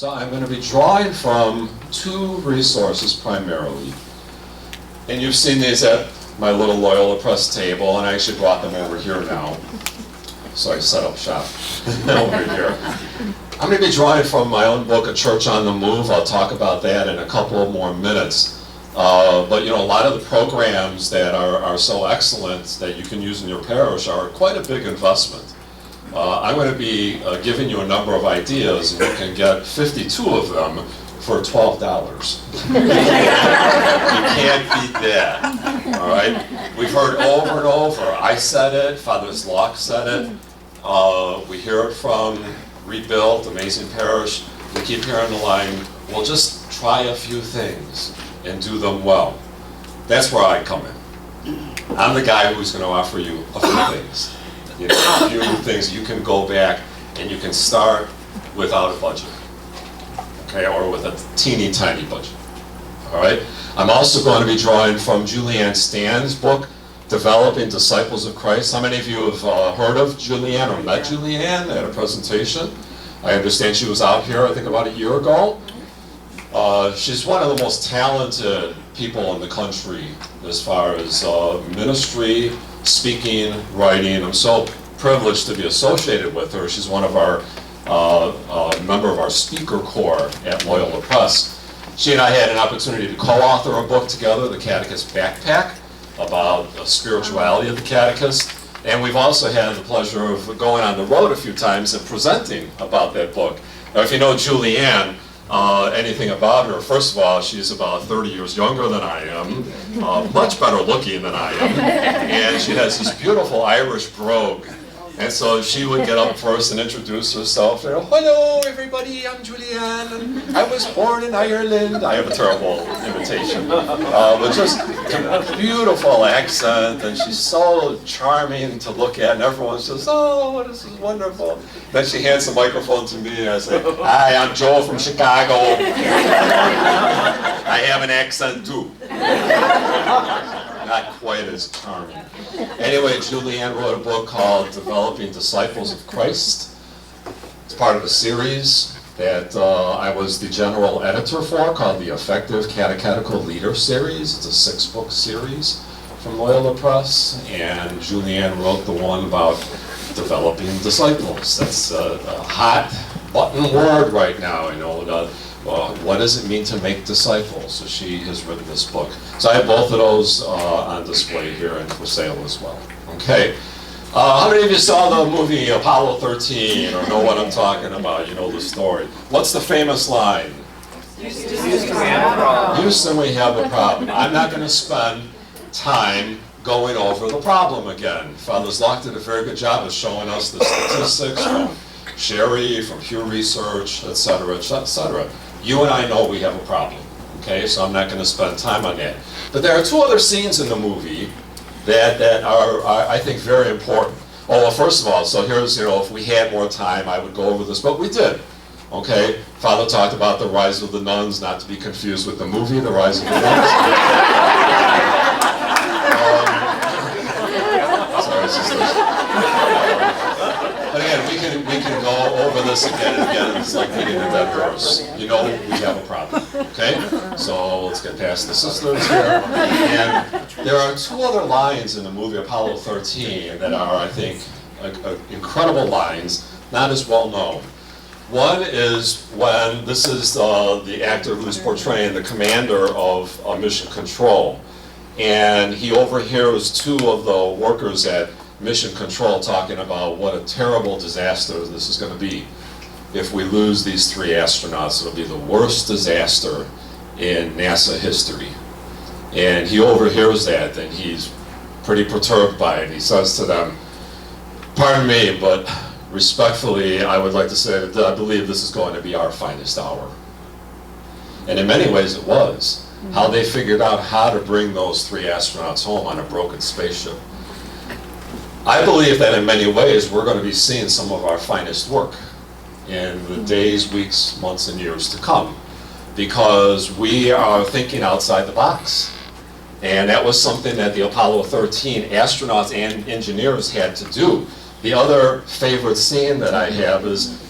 So I'm going to be drawing from two resources primarily. And you've seen these at my little Loyola Press table, and I actually brought them over here now. So I set up shop over here. I'm going to be drawing from my own book, A Church on the Move. I'll talk about that in a couple more minutes. But a lot of the programs that are so excellent that you can use in your parish are quite a big investment. I'm going to be giving you a number of ideas, and you can get 52 of them for $12. You can't beat that, all right? We've heard over and over, I said it, Father Zlock said it, we hear it from Rebuilt, Amazing Parish, we keep hearing the line, well, just try a few things and do them well. That's where I come in. I'm the guy who's going to offer you a few things. A few things you can go back and you can start without a budget, okay, or with a teeny tiny budget. All right. I'm also going to be drawing from Julianne Stan's book, Developing Disciples of Christ. How many of you have heard of Julianne or met Julianne at a presentation? I understand she was out here, I think, about a year ago. She's one of the most talented people in the country as far as ministry, speaking, writing. I'm so privileged to be associated with her. She's one of our member of our speaker corps at Loyola Press. She and I had an opportunity to co-author a book together, The Catechist Backpack, about the spirituality of the catechist. And we've also had the pleasure of going on the road a few times and presenting about that book. Now, if you know Julianne, anything about her, first of all, she's about 30 years younger than I am, much better looking than I am, and she has this beautiful Irish brogue. And so she would get up first and introduce herself. Hello, everybody, I'm Julianne, and I was born in Ireland. I have a terrible imitation, but just a beautiful accent, and she's so charming to look at, and everyone says, oh, this is wonderful. Then she hands the microphone to me, and I say, hi, I'm Joe from Chicago. I have an accent, too. Not quite as charming. Anyway, Julianne wrote a book called Developing Disciples of Christ. It's part of a series that I was the general editor for called the Effective Catechetical Leader Series. It's a 6-book series from Loyola Press, and Julianne wrote the one about developing disciples. That's a hot button word right now, what does it mean to make disciples? So she has written this book. So I have both of those on display here and for sale as well. Okay. How many of you saw the movie Apollo 13 or know what I'm talking about? You know the story. What's the famous line? Houston, we have a problem. Houston, we have a problem. I'm not going to spend time going over the problem again. Father Zlock did a very good job of showing us the statistics from Sherry, from Pew Research, etc., etc. You and I know we have a problem, okay? So I'm not going to spend time on that. But there are two other scenes in the movie that are, I think, very important. Oh, well, first of all, so here's, if we had more time, I would go over this, but we did, okay? Father talked about the rise of the nuns, not to be confused with the movie, The Rise of the Nuns. Sorry, sisters. But again, we can go over this again and again. It's like beating a dead horse. We have a problem, okay? So let's get past the sisters here. And there are two other lines in the movie Apollo 13 that are, I think, incredible lines, not as well known. One is when this is the actor who's portraying the commander of Mission Control, and he overhears two of the workers at Mission Control talking about what a terrible disaster this is going to be. If we lose these 3 astronauts, it'll be the worst disaster in NASA history. And he overhears that, and he's pretty perturbed by it. He says to them, pardon me, but respectfully, I would like to say that I believe this is going to be our finest hour. And in many ways it was. How they figured out how to bring those 3 astronauts home on a broken spaceship. I believe that in many ways we're going to be seeing some of our finest work in the days, weeks, months, and years to come, because we are thinking outside the box. And that was something that the Apollo 13 astronauts and engineers had to do. The other favorite scene that I have is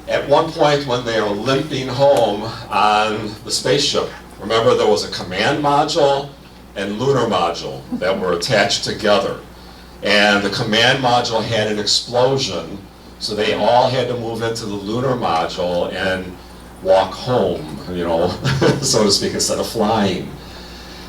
At one point when they were limping home on the spaceship, remember there was a command module and lunar module that were attached together. And the command module had an explosion, so they all had to move into the lunar module and walk home, you know, so to speak, instead of flying.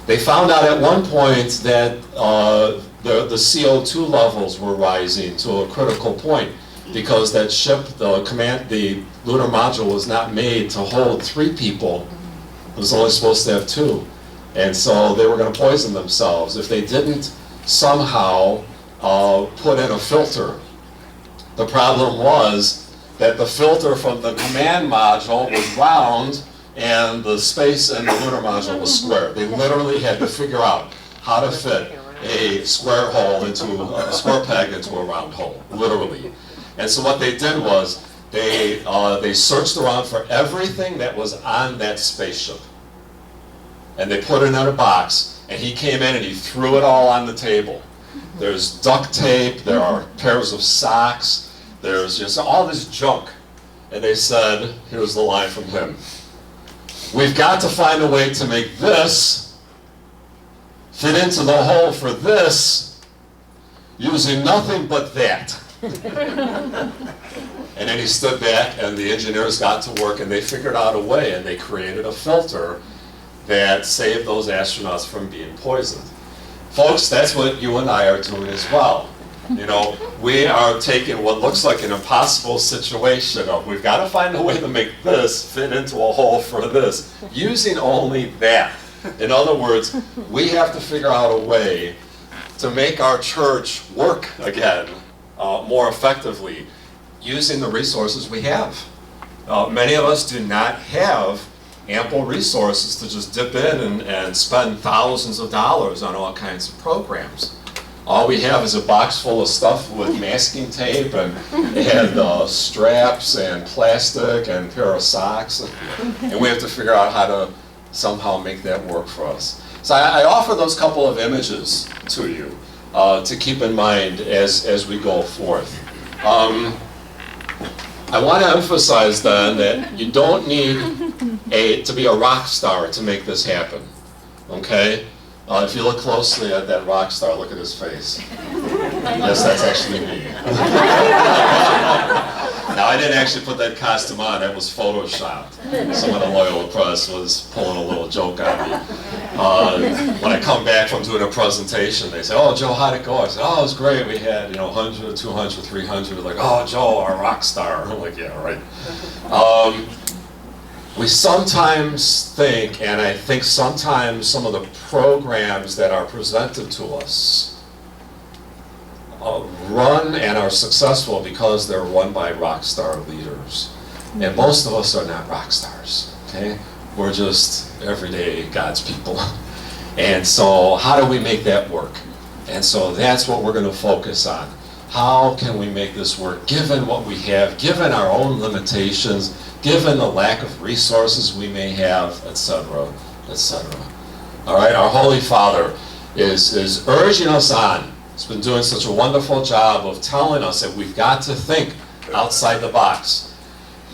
They found out at one point that the CO2 levels were rising to a critical point because that ship, the lunar module was not made to hold 3 people. It was only supposed to have 2. And so they were going to poison themselves if they didn't somehow put in a filter. The problem was that the filter from the command module was round and the space in the lunar module was square. They literally had to figure out how to fit a square hole into a square peg into a round hole, literally. And so what they did was they searched around for everything that was on that spaceship. And they put it in a box, and he came in and he threw it all on the table. There's duct tape, there are pairs of socks, there's just all this junk. And they said, here's the line from him: "We've got to find a way to make this fit into the hole for this using nothing but that." And then he stood back and the engineers got to work and they figured out a way and they created a filter that saved those astronauts from being poisoned. Folks, that's what you and I are doing as well. You know, we are taking what looks like an impossible situation of we've got to find a way to make this fit into a hole for this, using only that. In other words, we have to figure out a way to make our church work again more effectively using the resources we have. Many of us do not have ample resources to just dip in and spend thousands of dollars on all kinds of programs. All we have is a box full of stuff with masking tape and straps and plastic and a pair of socks, and we have to figure out how to somehow make that work for us. So I offer those couple of images to you to keep in mind as we go forth. I want to emphasize then that you don't need to be a rock star to make this happen, okay? If you look closely at that rock star, look at his face. Yes, that's actually me. Now, I didn't actually put that costume on, that was photoshopped. Some of the Loyola press was pulling a little joke on me. When I come back from doing a presentation, they say, "Oh, Joe, how'd it go?" I said, "Oh, it was great. We had, 100, 200, 300. Like, "Oh, Joe, our rock star." I'm like, "Yeah, right." We sometimes think, and I think sometimes some of the programs that are presented to us run and are successful because they're run by rock star leaders. And most of us are not rock stars, okay? We're just everyday God's people. And so how do we make that work? And so that's what we're going to focus on. How can we make this work given what we have, given our own limitations, given the lack of resources we may have, etc., etc. All right, our Holy Father is urging us on. He's been doing such a wonderful job of telling us that we've got to think outside the box.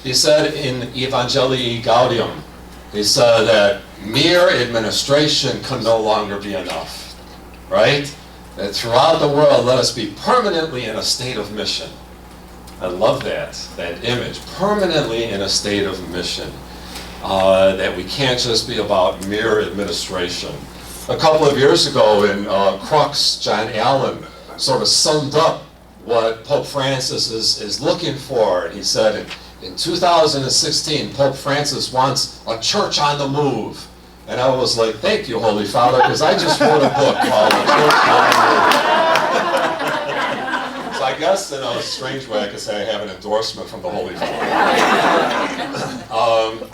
He said in Evangelii Gaudium, he said that mere administration can no longer be enough, right? That throughout the world, let us be permanently in a state of mission. I love that image, permanently in a state of mission. That we can't just be about mere administration. A couple of years ago in Crux, John Allen sort of summed up what Pope Francis is looking for. And he said in 2016, Pope Francis wants a church on the move. And I was like, thank you, Holy Father, because I just wrote a book called A Church on the Move. So I guess in a strange way I could say I have an endorsement from the Holy Father.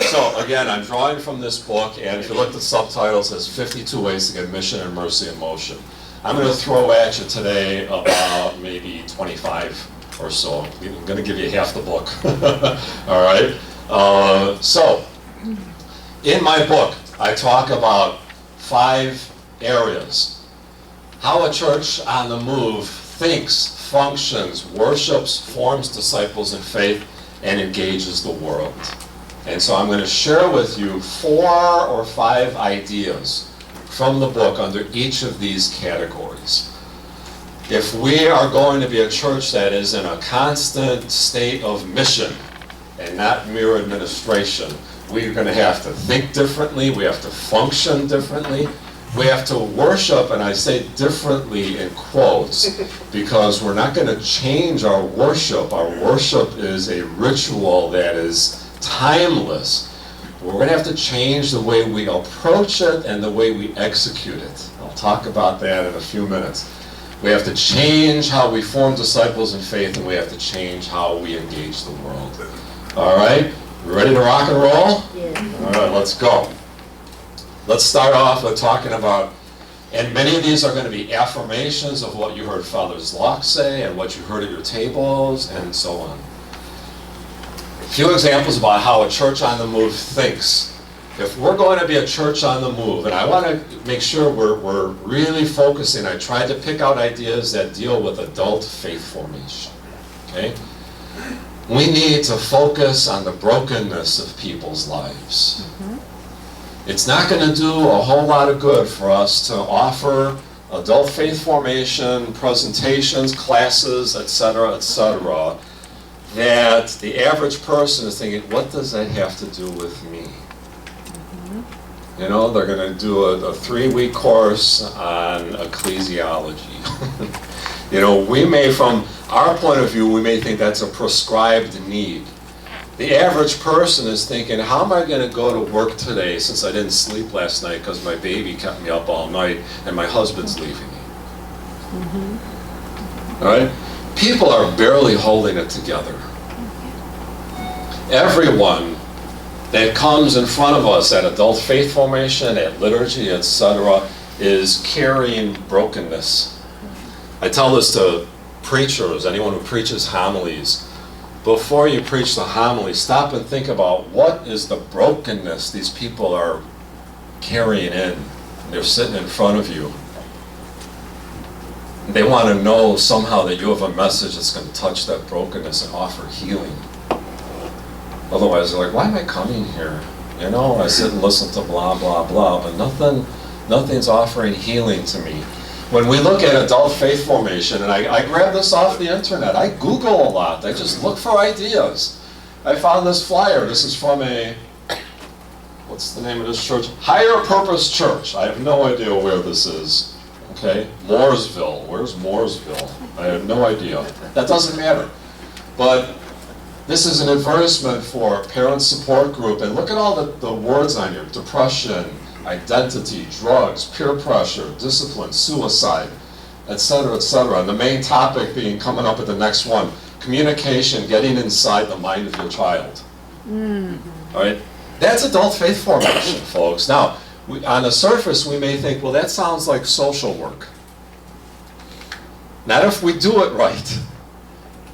So again, I'm drawing from this book, and if you look at the subtitles, it says 52 Ways to Get Mission and Mercy in Motion. I'm going to throw at you today about maybe 25 or so. I'm going to give you half the book. All right? So, in my book, I talk about 5 areas. How a church on the move thinks, functions, worships, forms disciples in faith, and engages the world. And so I'm going to share with you 4 or 5 ideas from the book under each of these categories. If we are going to be a church that is in a constant state of mission and not mere administration, we're going to have to think differently, we have to function differently, we have to worship, and I say differently in quotes, because we're not going to change our worship. Our worship is a ritual that is timeless. We're going to have to change the way we approach it and the way we execute it. I'll talk about that in a few minutes. We have to change how we form disciples in faith, and we have to change how we engage the world. All right? You ready to rock and roll? Yeah. All right, let's go. Let's start off with talking about, and many of these are going to be affirmations of what you heard Father Zlock say and what you heard at your tables and so on. A few examples about how a church on the move thinks. If we're going to be a church on the move, and I want to make sure we're really focusing, I tried to pick out ideas that deal with adult faith formation. Okay? We need to focus on the brokenness of people's lives. It's not going to do a whole lot of good for us to offer adult faith formation, presentations, classes, etc., that the average person is thinking, what does that have to do with me? You know, they're going to do a 3-week course on ecclesiology. You know, we may, from our point of view, we may think that's a prescribed need. The average person is thinking, how am I going to go to work today since I didn't sleep last night because my baby kept me up all night and my husband's leaving me? All right? People are barely holding it together. Everyone that comes in front of us at adult faith formation, at liturgy, etc., is carrying brokenness. I tell this to preachers, anyone who preaches homilies. Before you preach the homily, stop and think about what is the brokenness these people are carrying in. They're sitting in front of you. They want to know somehow that you have a message that's going to touch that brokenness and offer healing. Otherwise, they're like, why am I coming here? You know, I sit and listen to blah, blah, blah, but nothing's offering healing to me. When we look at adult faith formation, and I grab this off the internet, I Google a lot, I just look for ideas. I found this flyer. This is from what's the name of this church? Higher Purpose Church. I have no idea where this is. Okay, Mooresville. Where's Mooresville? I have no idea. That doesn't matter. But this is an advertisement for a parent support group, and look at all the words on here: depression, identity, drugs, peer pressure, discipline, suicide, etc., etc. And the main topic being, coming up at the next one, communication, getting inside the mind of your child. All right, that's adult faith formation, folks. Now, on the surface, we may think, well, that sounds like social work. Not if we do it right.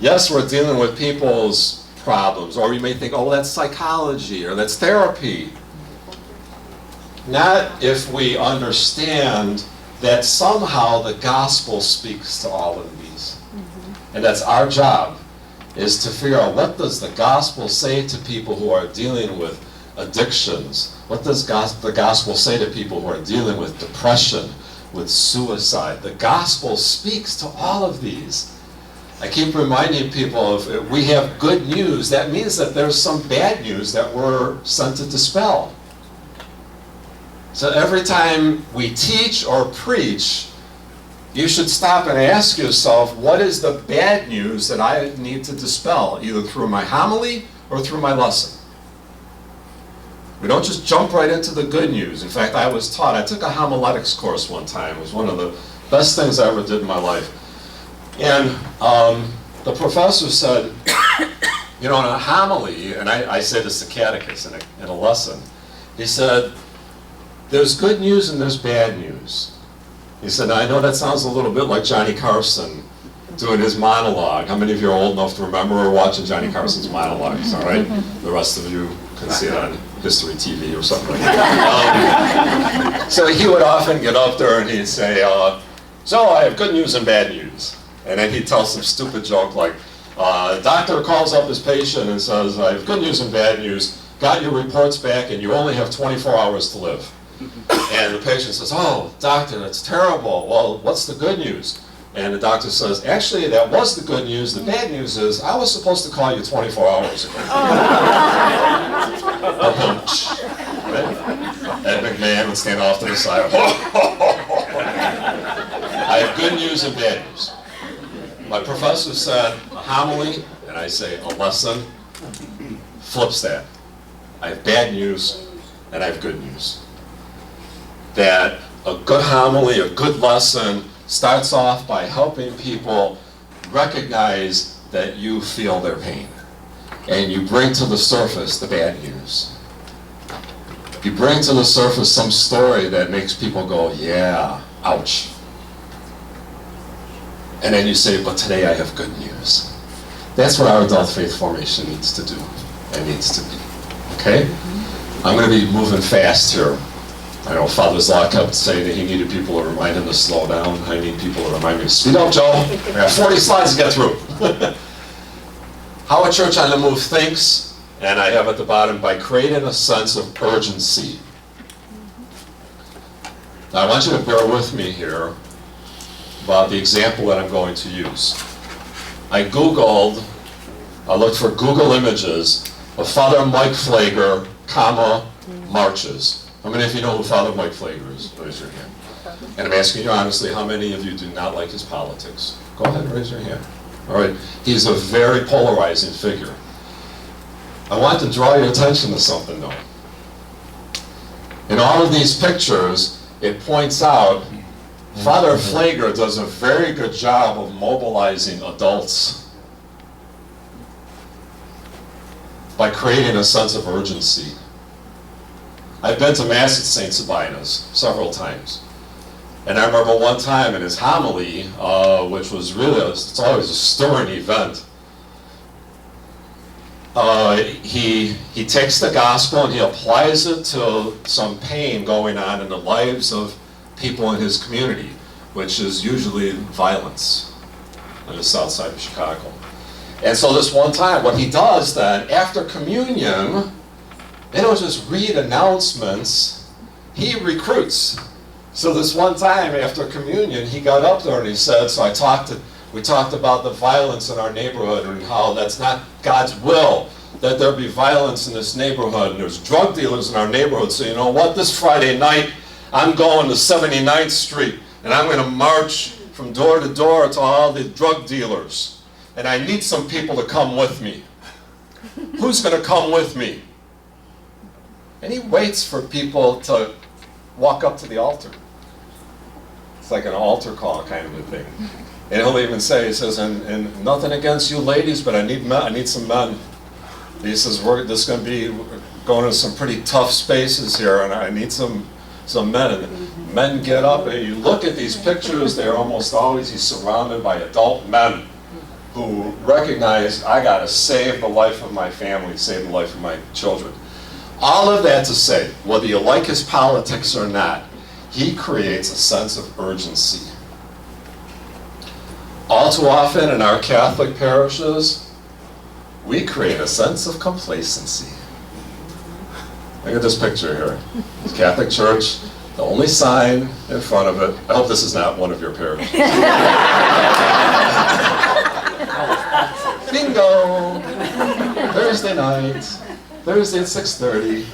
Yes, we're dealing with people's problems, or you may think, oh, that's psychology, or that's therapy. Not if we understand that somehow the gospel speaks to all of these. And that's our job, is to figure out, what does the gospel say to people who are dealing with addictions? What does the gospel say to people who are dealing with depression, with suicide? The gospel speaks to all of these. I keep reminding people, if we have good news, that means that there's some bad news that we're sent to dispel. So every time we teach or preach, you should stop and ask yourself, what is the bad news that I need to dispel, either through my homily or through my lesson? We don't just jump right into the good news. In fact, I was taught, I took a homiletics course one time. It was one of the best things I ever did in my life. And the professor said, you know, in a homily, and I say this to catechists in a lesson, he said, there's good news and there's bad news. He said, I know that sounds a little bit like Johnny Carson doing his monologue. How many of you are old enough to remember or watching Johnny Carson's monologues, all right? The rest of you can see it on History TV or something like that. So he would often get up there and he'd say, so I have good news and bad news. And then he'd tell some stupid joke like, Doctor calls up his patient and says, I have good news and bad news. Got your reports back and you only have 24 hours to live. And the patient says, oh, doctor, that's terrible. Well, what's the good news? And the doctor says, actually, that was the good news. The bad news is I was supposed to call you 24 hours ago. Ed McMahon would stand off to the side. I have good news and bad news. My professor said homily, and I say a lesson, flips that. I have bad news, and I have good news. That a good homily, a good lesson, starts off by helping people recognize that you feel their pain. And you bring to the surface the bad news. You bring to the surface some story that makes people go, yeah, ouch. And then you say, but today I have good news. That's what our adult faith formation needs to do and needs to be. Okay? I'm going to be moving fast here. I know Father's Law kept saying that he needed people to remind him to slow down. I need people to remind me to speed up, Joe. I got 40 slides to get through. How a church on the move thinks, and I have at the bottom, by creating a sense of urgency. Now I want you to bear with me here about the example that I'm going to use. I looked for Google images of Father Mike Flager, marches. How many of you know who Father Mike Flager is? Raise your hand. And I'm asking you honestly, how many of you do not like his politics? Go ahead and raise your hand. All right, he's a very polarizing figure. I want to draw your attention to something though. In all of these pictures, it points out Father Flager does a very good job of mobilizing adults by creating a sense of urgency. I've been to Mass at St. Sabina's several times. And I remember one time in his homily, which was really, it's always a stirring event, he takes the gospel and he applies it to some pain going on in the lives of people in his community, which is usually violence on the south side of Chicago. And so this one time, what he does then, after communion, they don't just read announcements, he recruits. So this one time after communion, he got up there and he said, we talked about the violence in our neighborhood and how that's not God's will, that there be violence in this neighborhood, and there's drug dealers in our neighborhood. So you know what, this Friday night, I'm going to 79th Street, and I'm going to march from door to door to all the drug dealers. And I need some people to come with me. Who's going to come with me? And he waits for people to walk up to the altar. It's like an altar call kind of a thing. And he'll even say, he says, and nothing against you ladies, but I need some men. He says, this is going to be going to some pretty tough spaces here, and I need some men. And men get up, and you look at these pictures, they're almost always, he's surrounded by adult men who recognize, I got to save the life of my family, save the life of my children. All of that to say, whether you like his politics or not, he creates a sense of urgency. All too often in our Catholic parishes, we create a sense of complacency. Look at this picture here. It's Catholic Church, the only sign in front of it. I hope this is not one of your parishes. Bingo! Thursday night. Thursday at 6:30.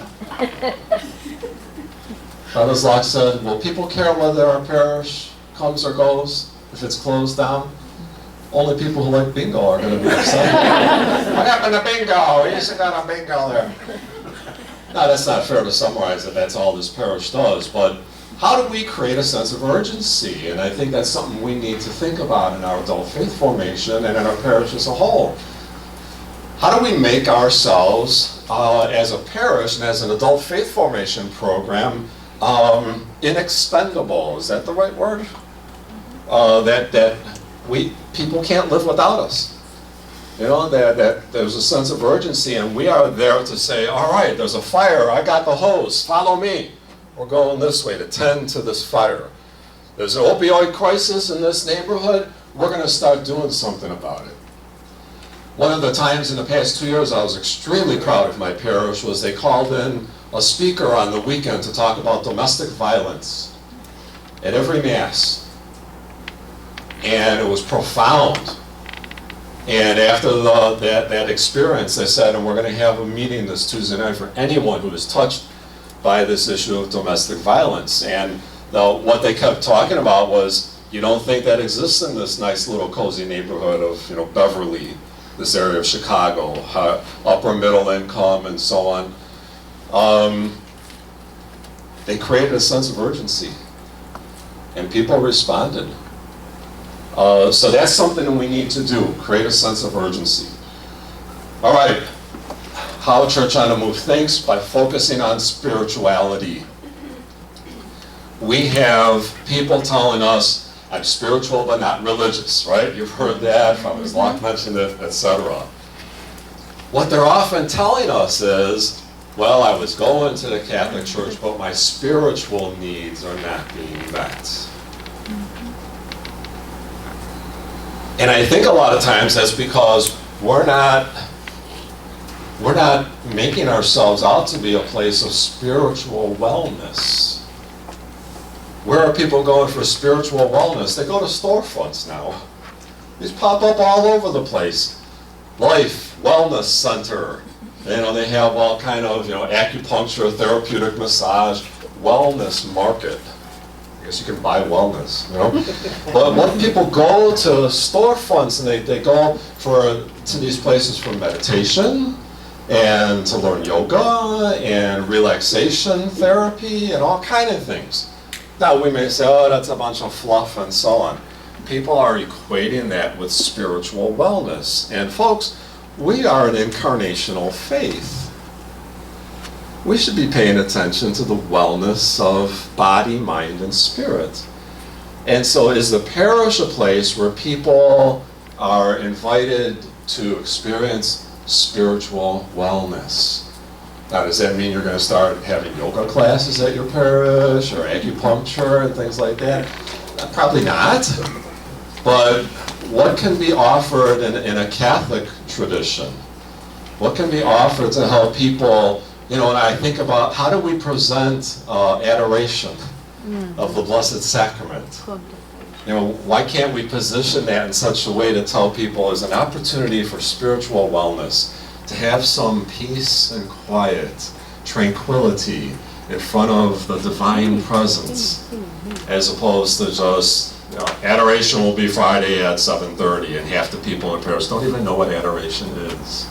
Father Zlock said, will people care whether our parish comes or goes if it's closed down? Only people who like bingo are going to be upset. What happened to bingo? You should have got a bingo there. Now, that's not fair to summarize that that's all this parish does, but how do we create a sense of urgency? And I think that's something we need to think about in our adult faith formation and in our parish as a whole. How do we make ourselves, as a parish and as an adult faith formation program, inexpendable? Is that the right word? People can't live without us. You know, that there's a sense of urgency, and we are there to say, all right, there's a fire, I got the hose, follow me. We're going this way to tend to this fire. There's an opioid crisis in this neighborhood, we're going to start doing something about it. One of the times in the past 2 years I was extremely proud of my parish was they called in a speaker on the weekend to talk about domestic violence at every Mass. And it was profound. And after that experience, they said, and we're going to have a meeting this Tuesday night for anyone who is touched by this issue of domestic violence. And what they kept talking about was, you don't think that exists in this nice little cozy neighborhood of Beverly, this area of Chicago, upper middle income and so on. They created a sense of urgency, and people responded. So that's something that we need to do, create a sense of urgency. All right, how Church on the Move thinks by focusing on spirituality. We have people telling us, I'm spiritual but not religious, right? You've heard that, Father Locke mentioned it, etc. What they're often telling us is, well, I was going to the Catholic Church, but my spiritual needs are not being met. And I think a lot of times that's because we're not making ourselves out to be a place of spiritual wellness. Where are people going for spiritual wellness? They go to storefronts now. These pop up all over the place. Life, Wellness Center. They have all kind of, acupuncture, therapeutic massage, wellness market. I guess you can buy wellness, But when people go to storefronts and they go to these places for meditation and to learn yoga and relaxation therapy and all kind of things. Now we may say, oh, that's a bunch of fluff and so on. People are equating that with spiritual wellness. And folks, we are an incarnational faith. We should be paying attention to the wellness of body, mind, and spirit. And so is the parish a place where people are invited to experience spiritual wellness? Now, does that mean you're going to start having yoga classes at your parish or acupuncture and things like that? Probably not. But what can be offered in a Catholic tradition? What can be offered to help people? And I think about how do we present adoration of the Blessed Sacrament? Why can't we position that in such a way to tell people as an opportunity for spiritual wellness, to have some peace and quiet, tranquility in front of the divine presence, as opposed to just, adoration will be Friday at 7:30, and half the people in Paris don't even know what adoration is.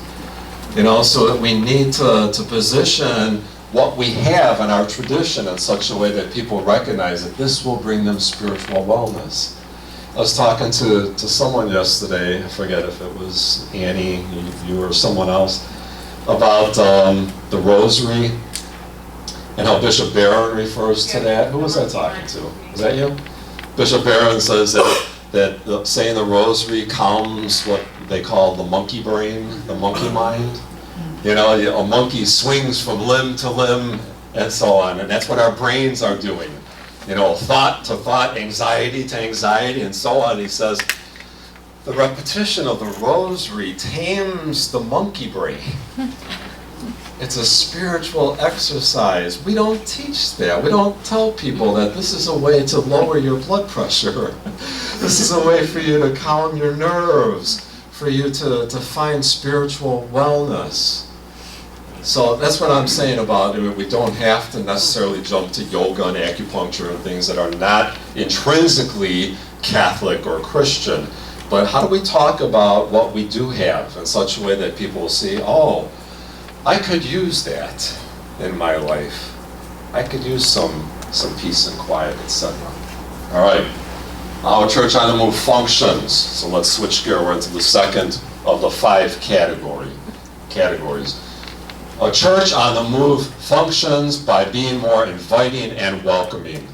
So that we need to position what we have in our tradition in such a way that people recognize that this will bring them spiritual wellness. I was talking to someone yesterday, I forget if it was Annie, you or someone else, about the rosary and how Bishop Barron refers to that. Who was I talking to? Was that you? Bishop Barron says that saying the rosary calms what they call the monkey brain, the monkey mind. A monkey swings from limb to limb and so on, and that's what our brains are doing. Thought to thought, anxiety to anxiety, and so on. He says, the repetition of the rosary tames the monkey brain. It's a spiritual exercise. We don't teach that. We don't tell people that this is a way to lower your blood pressure. This is a way for you to calm your nerves, for you to find spiritual wellness. So that's what I'm saying about it. We don't have to necessarily jump to yoga and acupuncture and things that are not intrinsically Catholic or Christian. But how do we talk about what we do have in such a way that people will see, oh, I could use that in my life. I could use some peace and quiet, etc. All right. Our Church on the Move functions. So let's switch gear. We're into the second of the 5 categories. A church on the move functions by being more inviting and welcoming.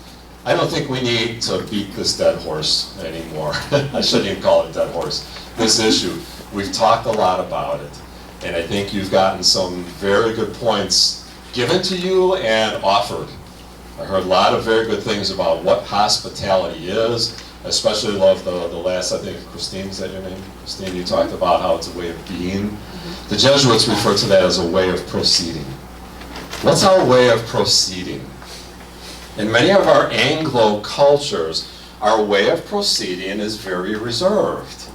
I don't think we need to beat this dead horse anymore. I shouldn't even call it dead horse. This issue, we've talked a lot about it. And I think you've gotten some very good points given to you and offered. I heard a lot of very good things about what hospitality is, I especially love the last, I think, Christine, is that your name? Christine, you talked about how it's a way of being. The Jesuits refer to that as a way of proceeding. What's our way of proceeding? In many of our Anglo cultures, our way of proceeding is very reserved.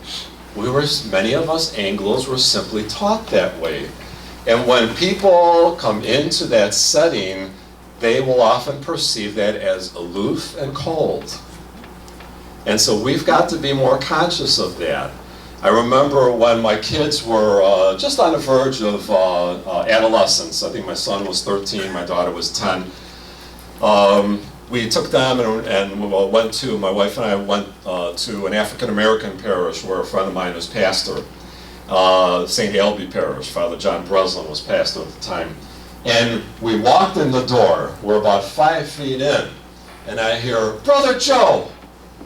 Many of us Anglos were simply taught that way. And when people come into that setting, they will often perceive that as aloof and cold. And so we've got to be more conscious of that. I remember when my kids were just on the verge of adolescence. I think my son was 13, my daughter was 10. We took them and went to, my wife and I went to an African-American parish where a friend of mine was pastor. St. Albee Parish. Father John Breslin was pastor at the time. And we walked in the door. We're about 5 feet in. And I hear, "Brother Joe!"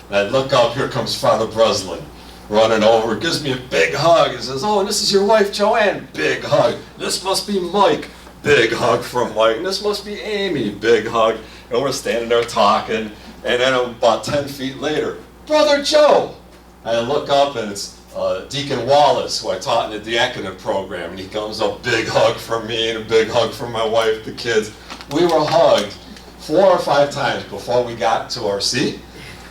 And I look up, here comes Father Breslin running over, gives me a big hug. He says, "Oh, and this is your wife, Joanne." Big hug. "This must be Mike." Big hug from Mike. "And this must be Amy." Big hug. And we're standing there talking. And then about 10 feet later, "Brother Joe!" I look up and it's Deacon Wallace, who I taught in the diaconate program, and he comes up, big hug from me and a big hug from my wife, the kids. We were hugged 4 or 5 times before we got to our seat.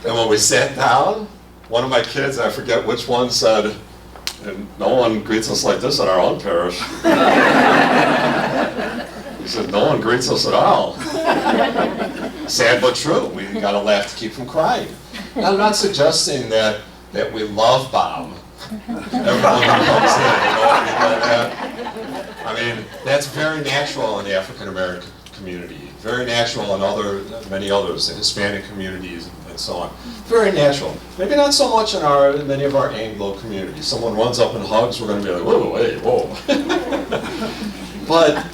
And when we sat down, one of my kids, I forget which one, said, "And no one greets us like this in our own parish." He said, "No one greets us at all." Sad but true. We got to laugh to keep from crying. Now, I'm not suggesting that we love bomb everyone who comes in, you know what I mean? That's very natural in the African American community, very natural in many others, the Hispanic communities and so on. Very natural. Maybe not so much in many of our Anglo communities. Someone runs up and hugs, we're going to be like, "Whoa, hey, whoa." But,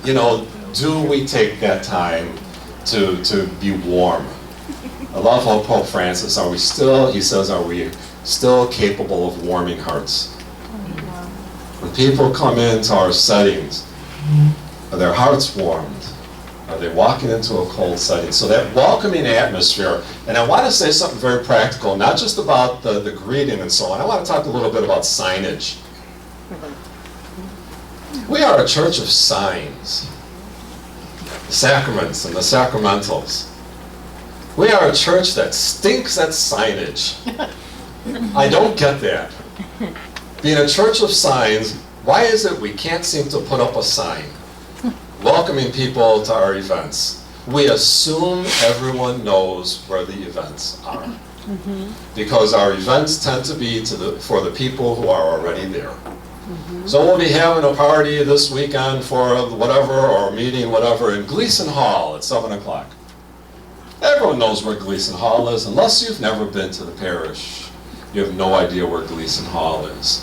do we take that time to be warm? I love how Pope Francis, he says, are we still capable of warming hearts? When people come into our settings, are their hearts warmed? Are they walking into a cold setting? So that welcoming atmosphere, and I want to say something very practical, not just about the greeting and so on. I want to talk a little bit about signage. We are a church of signs, the sacraments and the sacramentals. We are a church that stinks at signage. I don't get that. Being a church of signs, why is it we can't seem to put up a sign welcoming people to our events? We assume everyone knows where the events are. Because our events tend to be for the people who are already there. So we'll be having a party this weekend for whatever, or a meeting, whatever, in Gleason Hall at 7 o'clock. Everyone knows where Gleason Hall is, unless you've never been to the parish. You have no idea where Gleason Hall is.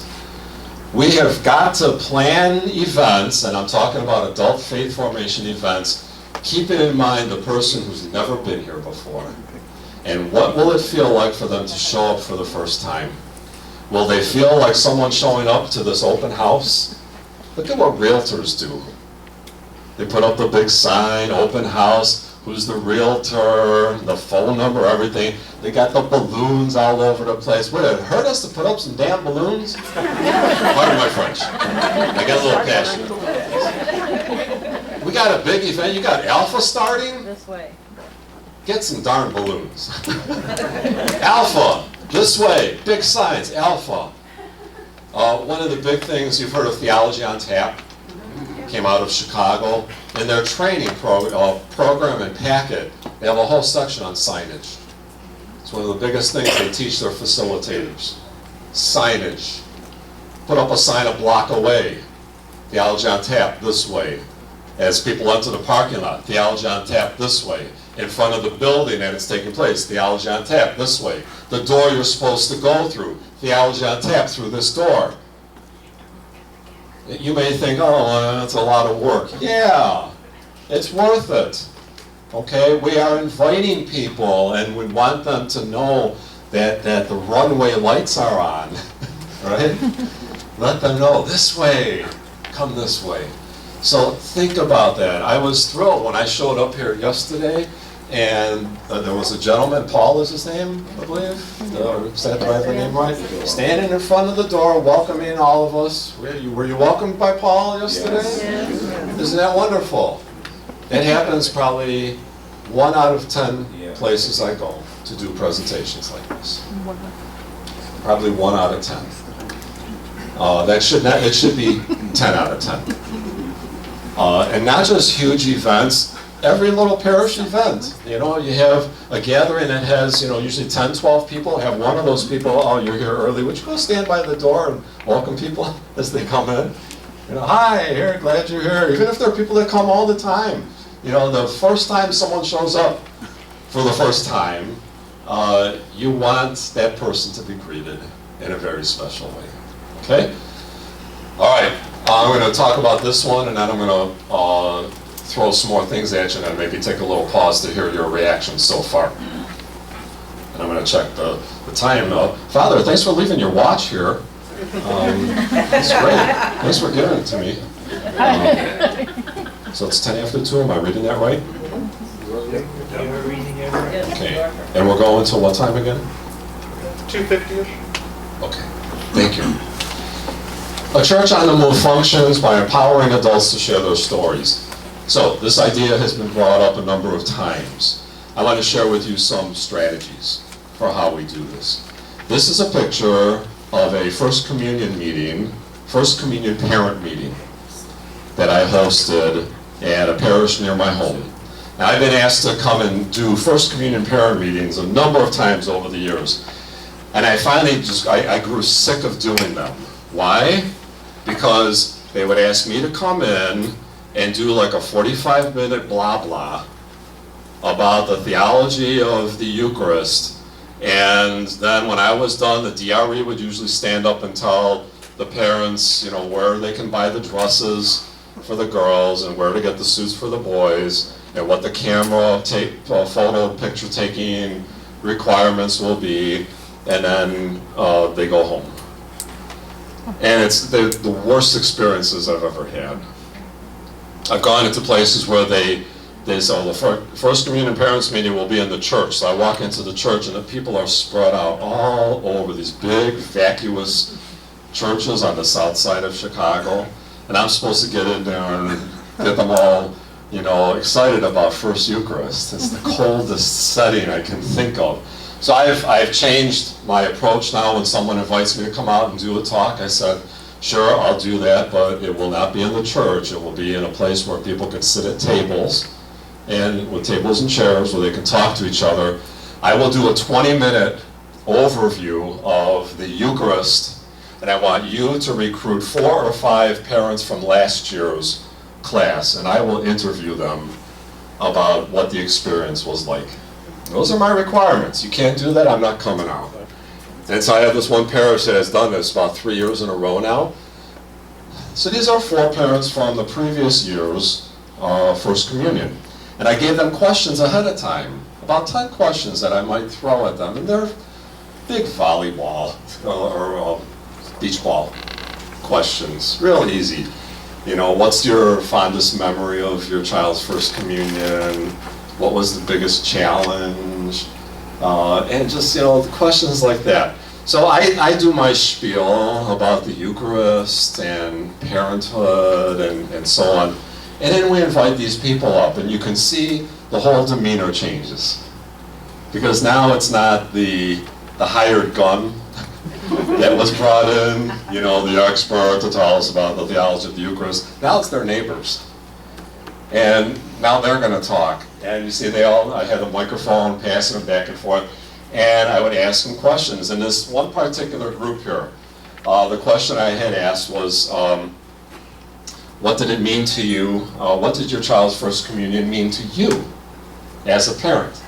We have got to plan events, and I'm talking about adult faith formation events, keeping in mind the person who's never been here before. And what will it feel like for them to show up for the first time? Will they feel like someone showing up to this open house? Look at what realtors do. They put up the big sign, open house, who's the realtor, the phone number, everything. They got the balloons all over the place. Would it hurt us to put up some damn balloons? Pardon my French. I get a little passionate. We got a big event. You got Alpha starting? This way. Get some darn balloons. Alpha, this way. Big signs, Alpha. One of the big things, you've heard of Theology on Tap. Came out of Chicago. In their training program and packet, they have a whole section on signage. It's one of the biggest things they teach their facilitators. Signage. Put up a sign a block away. Theology on Tap, this way. As people enter the parking lot, Theology on Tap, this way. In front of the building that it's taking place, Theology on Tap, this way. The door you're supposed to go through, Theology on Tap, through this door. You may think, oh, that's a lot of work. Yeah, it's worth it. Okay, we are inviting people, and we want them to know that the runway lights are on, right? Let them know, this way, come this way. So think about that. I was thrilled when I showed up here yesterday, And there was a gentleman, Paul is his name, I believe. Is that the right name, right? Standing in front of the door, welcoming all of us. Were you welcomed by Paul yesterday? Yes. Isn't that wonderful? It happens probably 1 out of 10 places I go to do presentations like this. Probably 1 out of 10. It should be 10 out of 10. And not just huge events, every little parish event. You know, you have a gathering that has, usually 10, 12 people. Have one of those people, oh, you're here early. Would you go stand by the door and welcome people as they come in? Hi, here, glad you're here. Even if there are people that come all the time. The first time someone shows up for the first time, you want that person to be greeted in a very special way. Okay? All right. I'm going to talk about this one, and then I'm going to throw some more things at you, and maybe take a little pause to hear your reactions so far. And I'm going to check the time. Father, thanks for leaving your watch here. That's great. Thanks for giving it to me. So it's 10 after 2. Am I reading that right? You're reading it right. Okay. And we're going till what time again? 2:50-ish. Okay. Thank you. A church on the move functions by empowering adults to share their stories. So this idea has been brought up a number of times. I want to share with you some strategies for how we do this. This is a picture of a First Communion meeting, First Communion parent meeting that I hosted at a parish near my home. Now, I've been asked to come and do First Communion parent meetings a number of times over the years. And I finally I grew sick of doing them. Why? Because they would ask me to come in and do like a 45-minute blah blah about the theology of the Eucharist. And then when I was done, the DRE would usually stand up and tell the parents, where they can buy the dresses for the girls and where to get the suits for the boys and what the camera photo picture taking requirements will be, and then they go home. And it's the worst experiences I've ever had. I've gone into places where they say, the First Communion Parents meeting will be in the church. So I walk into the church and the people are spread out all over these big, vacuous churches on the south side of Chicago. And I'm supposed to get in there and get them all, excited about First Eucharist. It's the coldest setting I can think of. So I've changed my approach now. When someone invites me to come out and do a talk, I said, sure, I'll do that, but it will not be in the church. It will be in a place where people can sit at tables, and with tables and chairs where they can talk to each other. I will do a 20-minute overview of the Eucharist, and I want you to recruit 4 or 5 parents from last year's class, and I will interview them about what the experience was like. Those are my requirements. You can't do that, I'm not coming out. And so I have this one parish that has done this about 3 years in a row now. So these are 4 parents from the previous year's First Communion. And I gave them questions ahead of time, about 10 questions that I might throw at them. And they're big volleyball or beach ball questions, real easy. What's your fondest memory of your child's First Communion? What was the biggest challenge? And just, questions like that. So I do my spiel about the Eucharist and parenthood and so on. And then we invite these people up, and you can see the whole demeanor changes. Because now it's not the hired gun that was brought in, the expert to tell us about the theology of the Eucharist. Now it's their neighbors. And now they're going to talk. And you see, I had a microphone passing them back and forth, and I would ask them questions. And this one particular group here, the question I had asked was, what did it mean to you? What did your child's First Communion mean to you as a parent?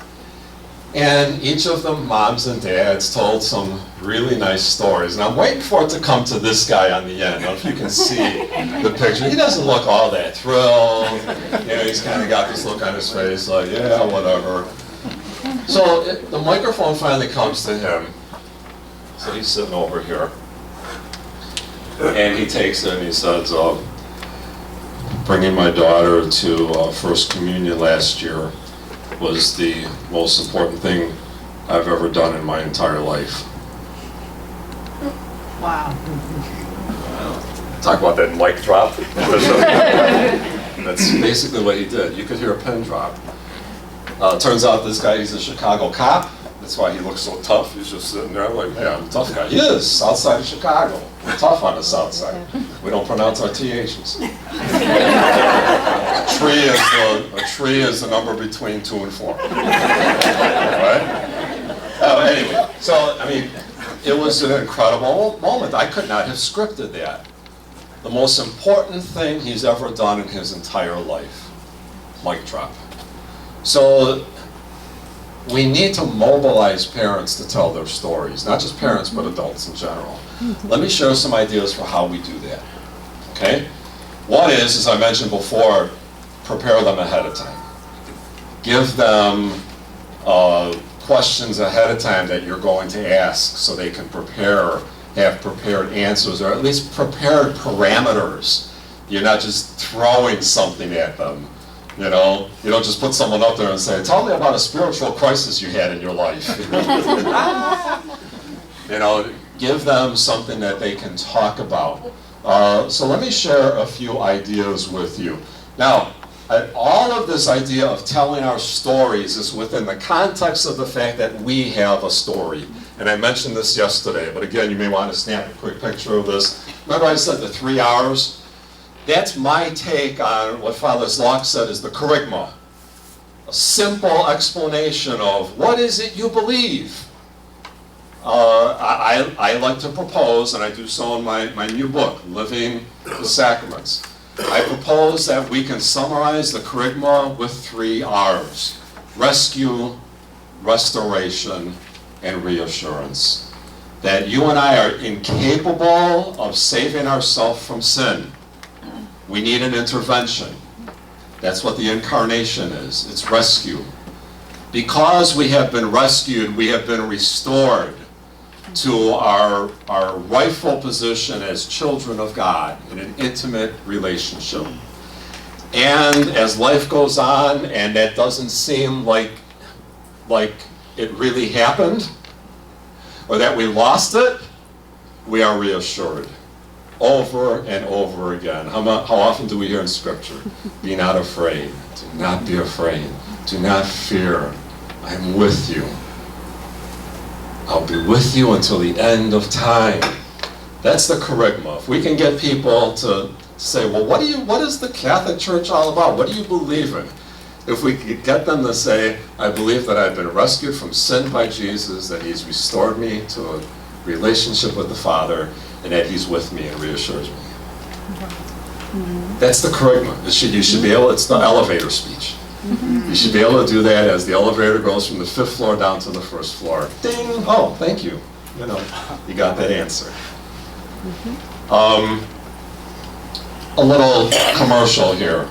And each of the moms and dads told some really nice stories. And I'm waiting for it to come to this guy on the end. I don't know if you can see the picture. He doesn't look all that thrilled. He's kind of got this look on his face like, yeah, whatever. So the microphone finally comes to him. So he's sitting over here. And he takes it and he says, bringing my daughter to First Communion last year, was the most important thing I've ever done in my entire life. Wow. Talk about that mic drop. That's basically what he did. You could hear a pin drop. Turns out this guy, he's a Chicago cop. That's why he looks so tough. He's just sitting there like, yeah, I'm a tough guy. He is, south side of Chicago. We're tough on the south side. We don't pronounce our THs. A tree is the number between 2 and 4. Right? Anyway, so, I mean, it was an incredible moment. I could not have scripted that. The most important thing he's ever done in his entire life. Mic drop. So, we need to mobilize parents to tell their stories, not just parents, but adults in general. Let me share some ideas for how we do that, okay? One is, as I mentioned before, prepare them ahead of time. Give them questions ahead of time that you're going to ask so they can have prepared answers, or at least prepared parameters. You're not just throwing something at them. You know, you don't just put someone up there and say, tell me about a spiritual crisis you had in your life. You know, give them something that they can talk about. So let me share a few ideas with you. Now, all of this idea of telling our stories is within the context of the fact that we have a story. And I mentioned this yesterday, but again, you may want to snap a quick picture of this. Remember I said the 3 hours? That's my take on what Father Zlock said is the kerygma. A simple explanation of what is it you believe. I like to propose, and I do so in my new book, Living the Sacraments. I propose that we can summarize the kerygma with 3 R's. Rescue, restoration, and reassurance. That you and I are incapable of saving ourselves from sin. We need an intervention. That's what the incarnation is. It's rescue. Because we have been rescued, we have been restored to our rightful position as children of God in an intimate relationship. And as life goes on, and that doesn't seem like it really happened, or that we lost it, we are reassured. Over and over again. How often do we hear in Scripture? Be not afraid. Do not be afraid. Do not fear. I am with you. I'll be with you until the end of time. That's the kerygma. If we can get people to say, well, what is the Catholic Church all about? What do you believe in? If we could get them to say, I believe that I've been rescued from sin by Jesus, that He's restored me to a relationship with the Father, and that He's with me and reassures me. That's the kerygma. You should be able, it's the elevator speech. You should be able to do that as the elevator goes from the 5th floor down to the 1st floor. Ding! Oh, thank you. You know, you got that answer. A little commercial here.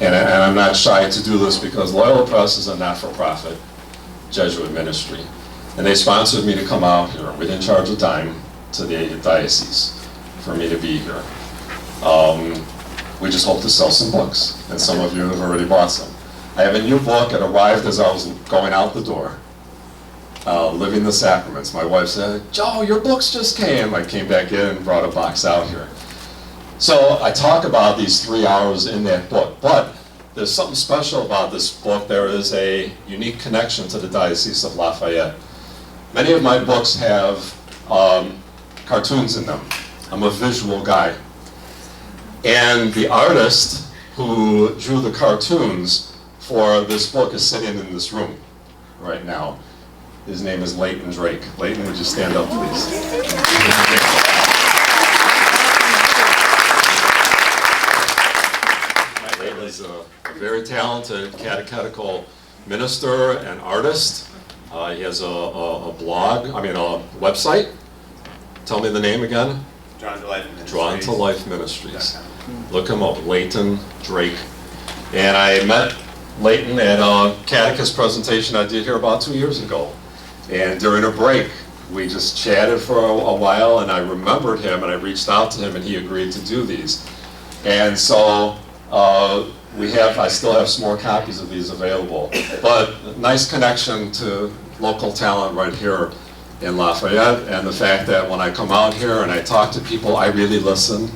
And I'm not shy to do this because Loyola Press is a not-for-profit Jesuit ministry. And they sponsored me to come out here. We didn't charge a dime to the diocese for me to be here. We just hope to sell some books, and some of you have already bought some. I have a new book. It arrived as I was going out the door. Living the Sacraments. My wife said, Joe, your books just came. I came back in and brought a box out here. So I talk about these 3 hours in that book, but there's something special about this book. There is a unique connection to the Diocese of Lafayette. Many of my books have cartoons in them. I'm a visual guy. And the artist who drew the cartoons for this book is sitting in this room right now. His name is Leighton Drake. Leighton, would you stand up, please? Leighton is a very talented catechetical minister and artist. He has a website. Tell me the name again. Drawn to Life Ministries. Drawn to Life Ministries. Look him up, Leighton Drake. And I met Leighton at a catechist presentation I did here about 2 years ago. And during a break, we just chatted for a while, and I remembered him, and I reached out to him, and he agreed to do these. And so I still have some more copies of these available. But nice connection to local talent right here in Lafayette, and the fact that when I come out here and I talk to people, I really listen.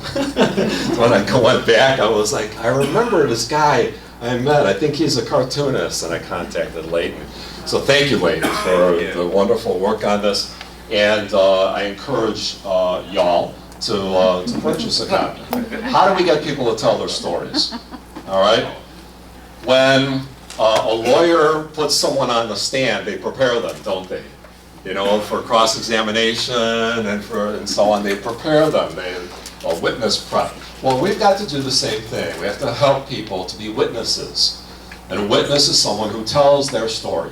When I went back, I was like, I remember this guy I met. I think he's a cartoonist, and I contacted Leighton. So thank you, Leighton, for the wonderful work on this. And I encourage y'all to purchase a copy. How do we get people to tell their stories? All right? When a lawyer puts someone on the stand, they prepare them, don't they? You know, for cross-examination and so on, they prepare them. A witness prep. Well, we've got to do the same thing. We have to help people to be witnesses. And a witness is someone who tells their story.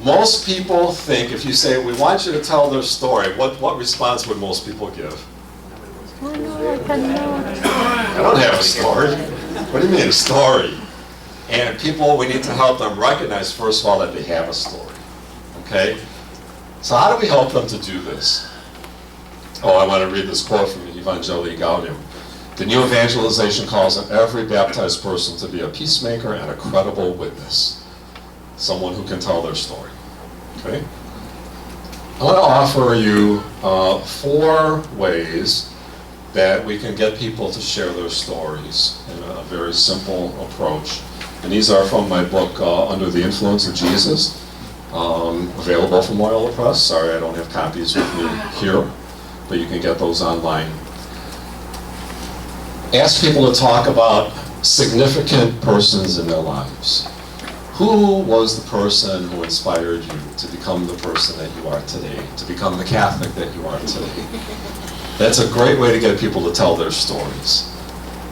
Most people think, if you say, we want you to tell their story, what response would most people give? Oh no, I cannot. I don't have a story. What do you mean, a story? And people, we need to help them recognize, first of all, that they have a story. Okay? So how do we help them to do this? Oh, I want to read this quote from Evangelii Gaudium. The new evangelization calls on every baptized person to be a peacemaker and a credible witness. Someone who can tell their story. Okay? I want to offer you 4 ways that we can get people to share their stories in a very simple approach. And these are from my book, Under the Influence of Jesus, available from Loyola Press. Sorry, I don't have copies with me here, but you can get those online. Ask people to talk about significant persons in their lives. Who was the person who inspired you to become the person that you are today, to become the Catholic that you are today? That's a great way to get people to tell their stories.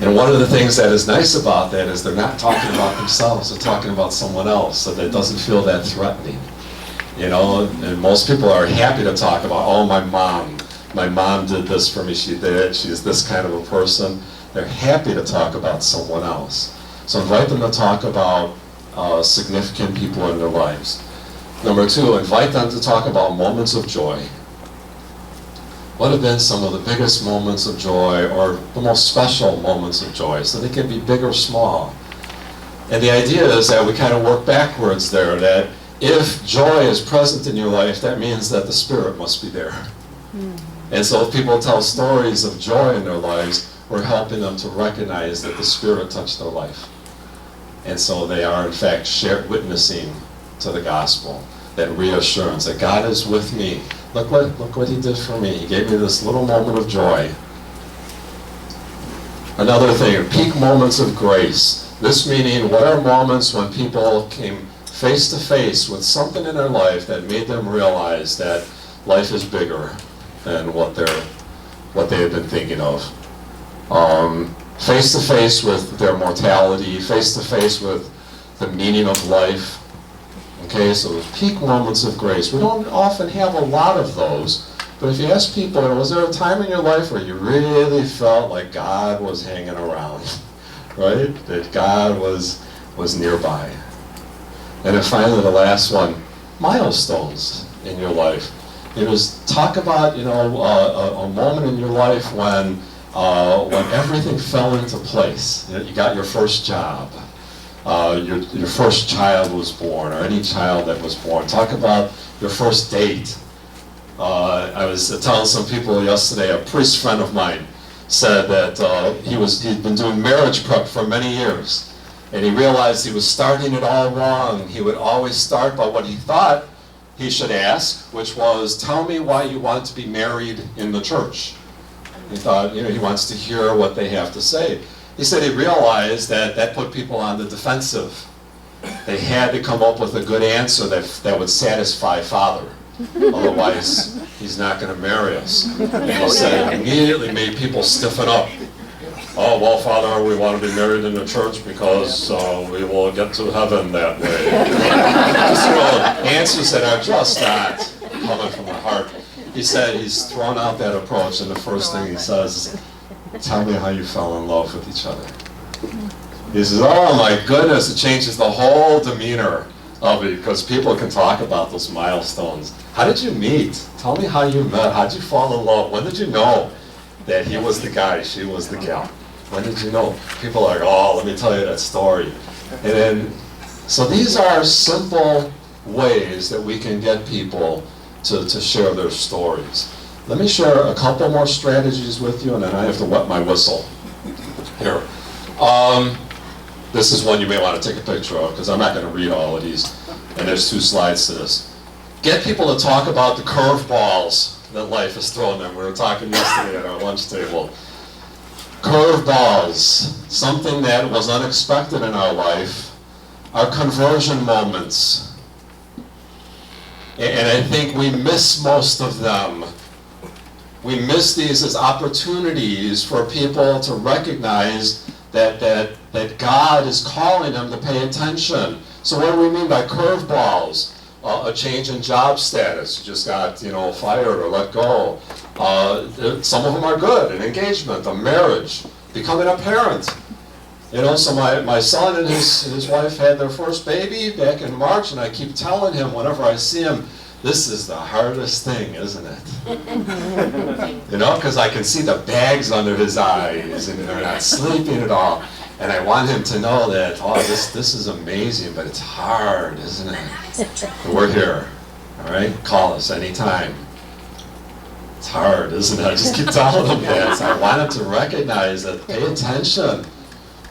And one of the things that is nice about that is they're not talking about themselves, they're talking about someone else, so that it doesn't feel that threatening. You know, and most people are happy to talk about, oh, my mom did this for me, she's this kind of a person. They're happy to talk about someone else. So invite them to talk about significant people in their lives. Number 2, invite them to talk about moments of joy. What have been some of the biggest moments of joy or the most special moments of joy? So they can be big or small. And the idea is that we kind of work backwards there, that if joy is present in your life, that means that the Spirit must be there. And so if people tell stories of joy in their lives, we're helping them to recognize that the Spirit touched their life. And so they are, in fact, witnessing to the gospel, that reassurance that God is with me. Look what He did for me. He gave me this little moment of joy. Another thing, peak moments of grace. This meaning, what are moments when people came face to face with something in their life that made them realize that life is bigger than what they had been thinking of. Face to face with their mortality, face to face with the meaning of life. Okay, so peak moments of grace. We don't often have a lot of those, but if you ask people, was there a time in your life where you really felt like God was hanging around, right? That God was nearby? And then finally, the last one, milestones in your life. It was talk about, a moment in your life when everything fell into place. You got your first job. Your first child was born, or any child that was born. Talk about your first date. I was telling some people yesterday, a priest friend of mine said that he'd been doing marriage prep for many years, and he realized he was starting it all wrong. He would always start by what he thought he should ask, which was, tell me why you want to be married in the church. He thought, he wants to hear what they have to say. He said he realized that put people on the defensive. They had to come up with a good answer that would satisfy Father. Otherwise, he's not going to marry us. And he said it immediately made people stiffen up. Oh, well, Father, we want to be married in the church because we will get to heaven that way. Answers that are just not coming from the heart. He said he's thrown out that approach, and the first thing he says is, tell me how you fell in love with each other. He says, oh my goodness, it changes the whole demeanor of it, because people can talk about those milestones. How did you meet? Tell me how you met. How did you fall in love? When did you know that he was the guy, she was the gal? When did you know? People are like, oh, let me tell you that story. And then, so these are simple ways that we can get people to share their stories. Let me share a couple more strategies with you, and then I have to wet my whistle. Here. This is one you may want to take a picture of, because I'm not going to read all of these. And there's 2 slides to this. Get people to talk about the curveballs that life has thrown them. We were talking yesterday at our lunch table. Curveballs, something that was unexpected in our life, are conversion moments. And I think we miss most of them. We miss these as opportunities for people to recognize that God is calling them to pay attention. So what do we mean by curveballs? A change in job status. You just got, fired or let go. Some of them are good. An engagement, a marriage, becoming a parent. So my son and his wife had their first baby back in March, and I keep telling him whenever I see him, this is the hardest thing, isn't it? Because I can see the bags under his eyes, and they're not sleeping at all. And I want him to know that, this is amazing, but it's hard, isn't it? We're here, all right? Call us anytime. It's hard, isn't it? I just keep telling him that. So I want him to recognize that, pay attention.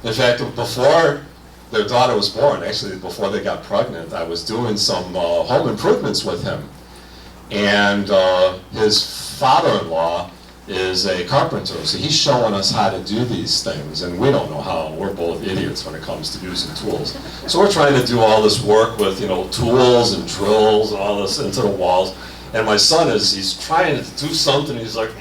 In fact, before their daughter was born, actually before they got pregnant, I was doing some home improvements with him. And his father-in-law is a carpenter, so he's showing us how to do these things, and we don't know how. We're both idiots when it comes to using tools. So we're trying to do all this work with, tools and drills and all this into the walls. And my son he's trying to do something, he's like,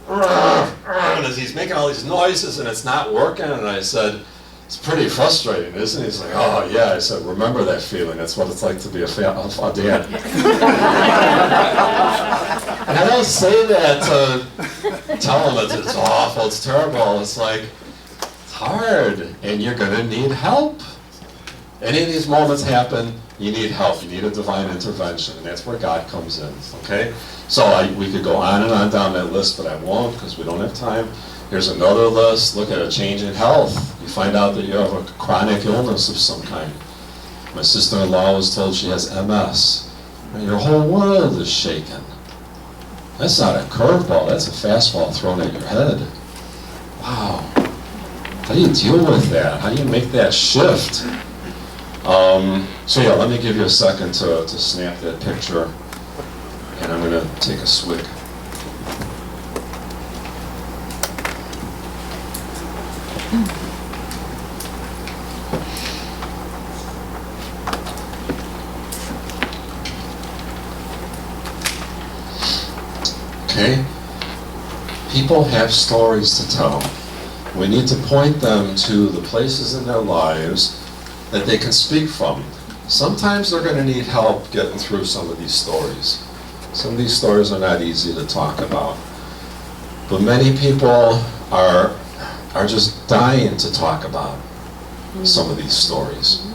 and he's making all these noises and it's not working, and I said, it's pretty frustrating, isn't it? He's like, oh yeah. I said, remember that feeling. That's what it's like to be a dad. And I don't say that to tell him it's awful, it's terrible. It's like, it's hard, and you're going to need help. Any of these moments happen, you need help. You need a divine intervention, and that's where God comes in, okay? So we could go on and on down that list, but I won't because we don't have time. Here's another list. Look at a change in health. You find out that you have a chronic illness of some kind. My sister-in-law was told she has MS. And your whole world is shaken. That's not a curveball. That's a fastball thrown at your head. Wow. How do you deal with that? How do you make that shift? So yeah, let me give you a second to snap that picture. And I'm going to take a swig. Okay? People have stories to tell. We need to point them to the places in their lives that they can speak from. Sometimes they're going to need help getting through some of these stories. Some of these stories are not easy to talk about. But many people are just dying to talk about some of these stories.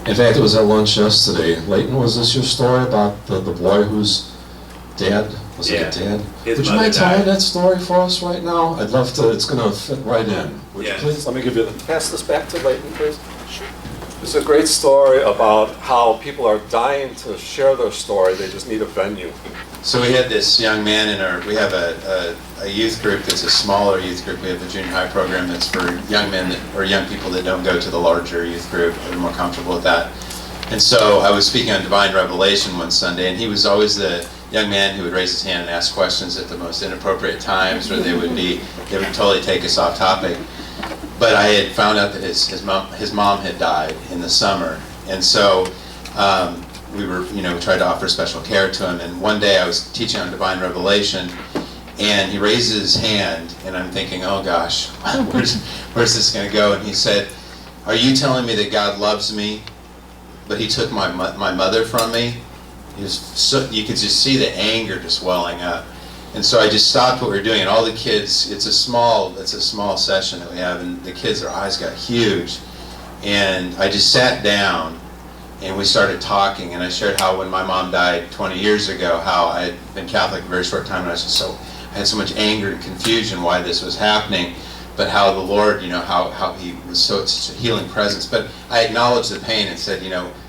In fact, it was at lunch yesterday. Leighton, was this your story about the boy whose dad, was it a dad? Would you mind telling that story for us right now? I'd love to, it's going to fit right in. Would you please? Let me give you pass this back to Leighton, please. It's a great story about how people are dying to share their story. They just need a venue. So we had this young man in we have a youth group that's a smaller youth group. We have the junior high program that's for young men or young people that don't go to the larger youth group. They're more comfortable with that. And so I was speaking on divine revelation one Sunday, and he was always the young man who would raise his hand and ask questions at the most inappropriate times, or they would totally take us off topic. But I had found out that his mom had died in the summer, and so we tried to offer special care to him. And one day I was teaching on divine revelation, and he raises his hand, and I'm thinking, oh gosh, where's this going to go? And he said, "Are you telling me that God loves me, but He took my mother from me?" You could just see the anger just welling up. And so I just stopped what we were doing, and all the kids, it's a small session that we have, and the kids, their eyes got huge. And I just sat down, and we started talking, and I shared how when my mom died 20 years ago, how I had been Catholic a very short time, and I said, so I had so much anger and confusion why this was happening, but how the Lord, how He was such a healing presence. But I acknowledged the pain and said,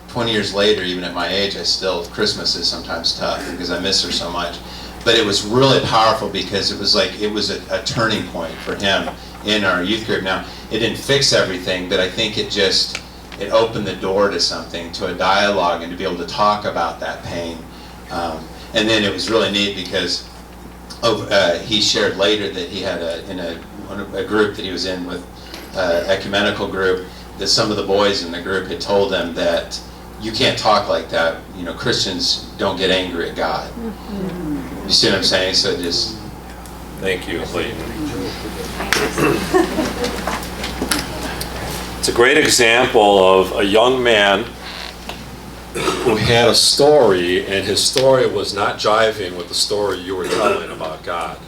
20 years later, even at my age, Christmas is sometimes tough because I miss her so much. But it was really powerful because it was a turning point for him in our youth group. Now, it didn't fix everything, but I think it opened the door to something, to a dialogue, and to be able to talk about that pain. And then it was really neat because he shared later that he had a group that he was in with, ecumenical group, that some of the boys in the group had told him that you can't talk like that. Christians don't get angry at God. You see what I'm saying? So just... Thank you, Clayton. It's a great example of a young man who had a story, and his story was not jiving with the story you were telling about God.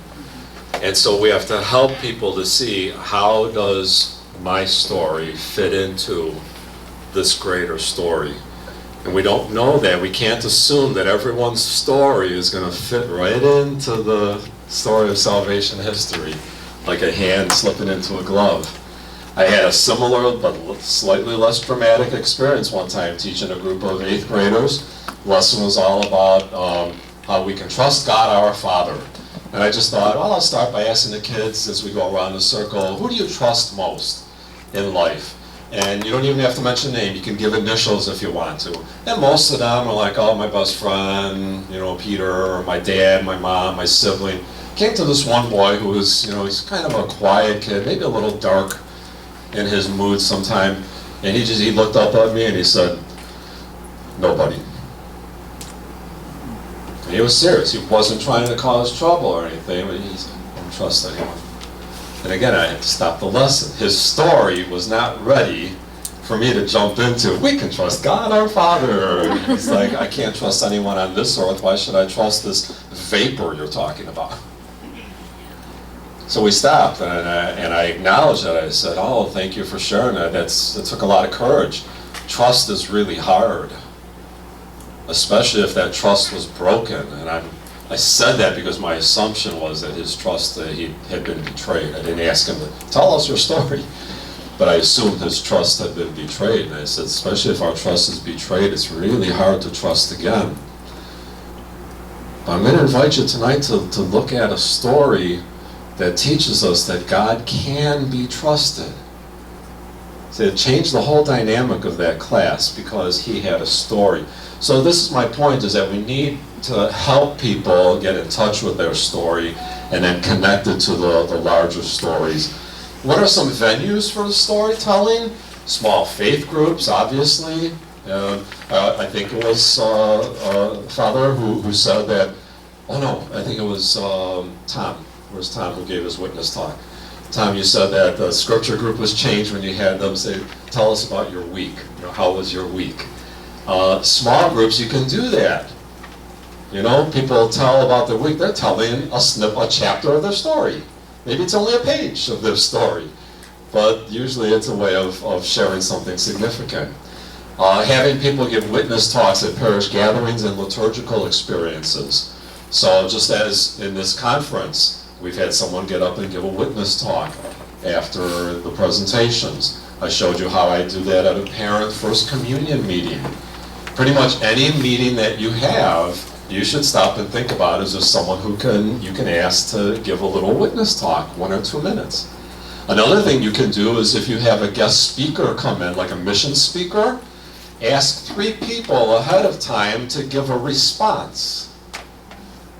And so we have to help people to see, how does my story fit into this greater story? And we don't know that. We can't assume that everyone's story is going to fit right into the story of salvation history, like a hand slipping into a glove. I had a similar but slightly less dramatic experience one time teaching a group of 8th graders. The lesson was all about how we can trust God our Father. And I just thought, well, I'll start by asking the kids as we go around the circle, who do you trust most in life? And you don't even have to mention a name. You can give initials if you want to. And most of them are like, oh, my best friend, Peter, or my dad, my mom, my sibling. Came to this one boy who was, he's kind of a quiet kid, maybe a little dark in his mood sometime. And he looked up at me and he said, nobody. And he was serious. He wasn't trying to cause trouble or anything, but he said, I don't trust anyone. And again, I had to stop the lesson. His story was not ready for me to jump into. We can trust God our Father. He's like, I can't trust anyone on this earth. Why should I trust this vapor you're talking about? So we stopped, and I acknowledged it. I said, oh, thank you for sharing that. That took a lot of courage. Trust is really hard, especially if that trust was broken. And I said that because my assumption was that his trust, he had been betrayed. I didn't ask him to tell us your story, but I assumed his trust had been betrayed. And I said, especially if our trust is betrayed, it's really hard to trust again. But I'm going to invite you tonight to look at a story that teaches us that God can be trusted. So it changed the whole dynamic of that class because he had a story. So this is my point, is that we need to help people get in touch with their story and then connect it to the larger stories. What are some venues for storytelling? Small faith groups, obviously. I think it was Father who said that, oh no, I think it was Tom. Where's Tom who gave his witness talk? Tom, you said that the scripture group was changed when you had them say, tell us about your week. How was your week? Small groups, you can do that. People tell about their week. They're telling a chapter of their story. Maybe it's only a page of their story, but usually it's a way of sharing something significant. Having people give witness talks at parish gatherings and liturgical experiences. So just as in this conference, we've had someone get up and give a witness talk after the presentations. I showed you how I do that at a parent first communion meeting. Pretty much any meeting that you have, you should stop and think about, is there someone who you can ask to give a little witness talk, 1 or 2 minutes. Another thing you can do is if you have a guest speaker come in, like a mission speaker, ask 3 people ahead of time to give a response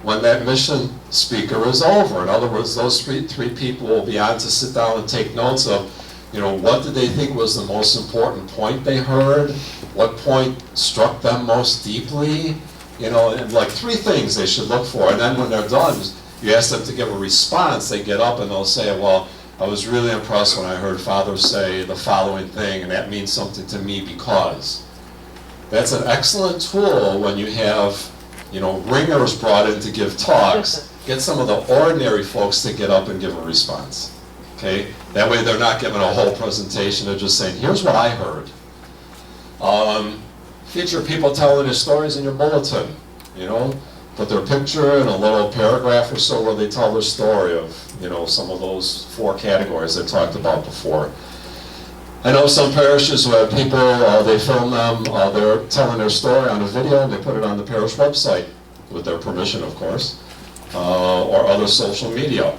when that mission speaker is over. In other words, those three people will be on to sit down and take notes of, what did they think was the most important point they heard? What point struck them most deeply? And like 3 things they should look for. And then when they're done, you ask them to give a response. They get up and they'll say, well, I was really impressed when I heard Father say the following thing, and that means something to me because. That's an excellent tool when you have ringers brought in to give talks. Get some of the ordinary folks to get up and give a response. Okay? That way they're not giving a whole presentation, they're just saying, here's what I heard. Feature people telling their stories in your bulletin. put their picture and a little paragraph or so where they tell their story of, some of those 4 categories I talked about before. I know some parishes where people, they film them, they're telling their story on a video and they put it on the parish website, with their permission of course, or other social media.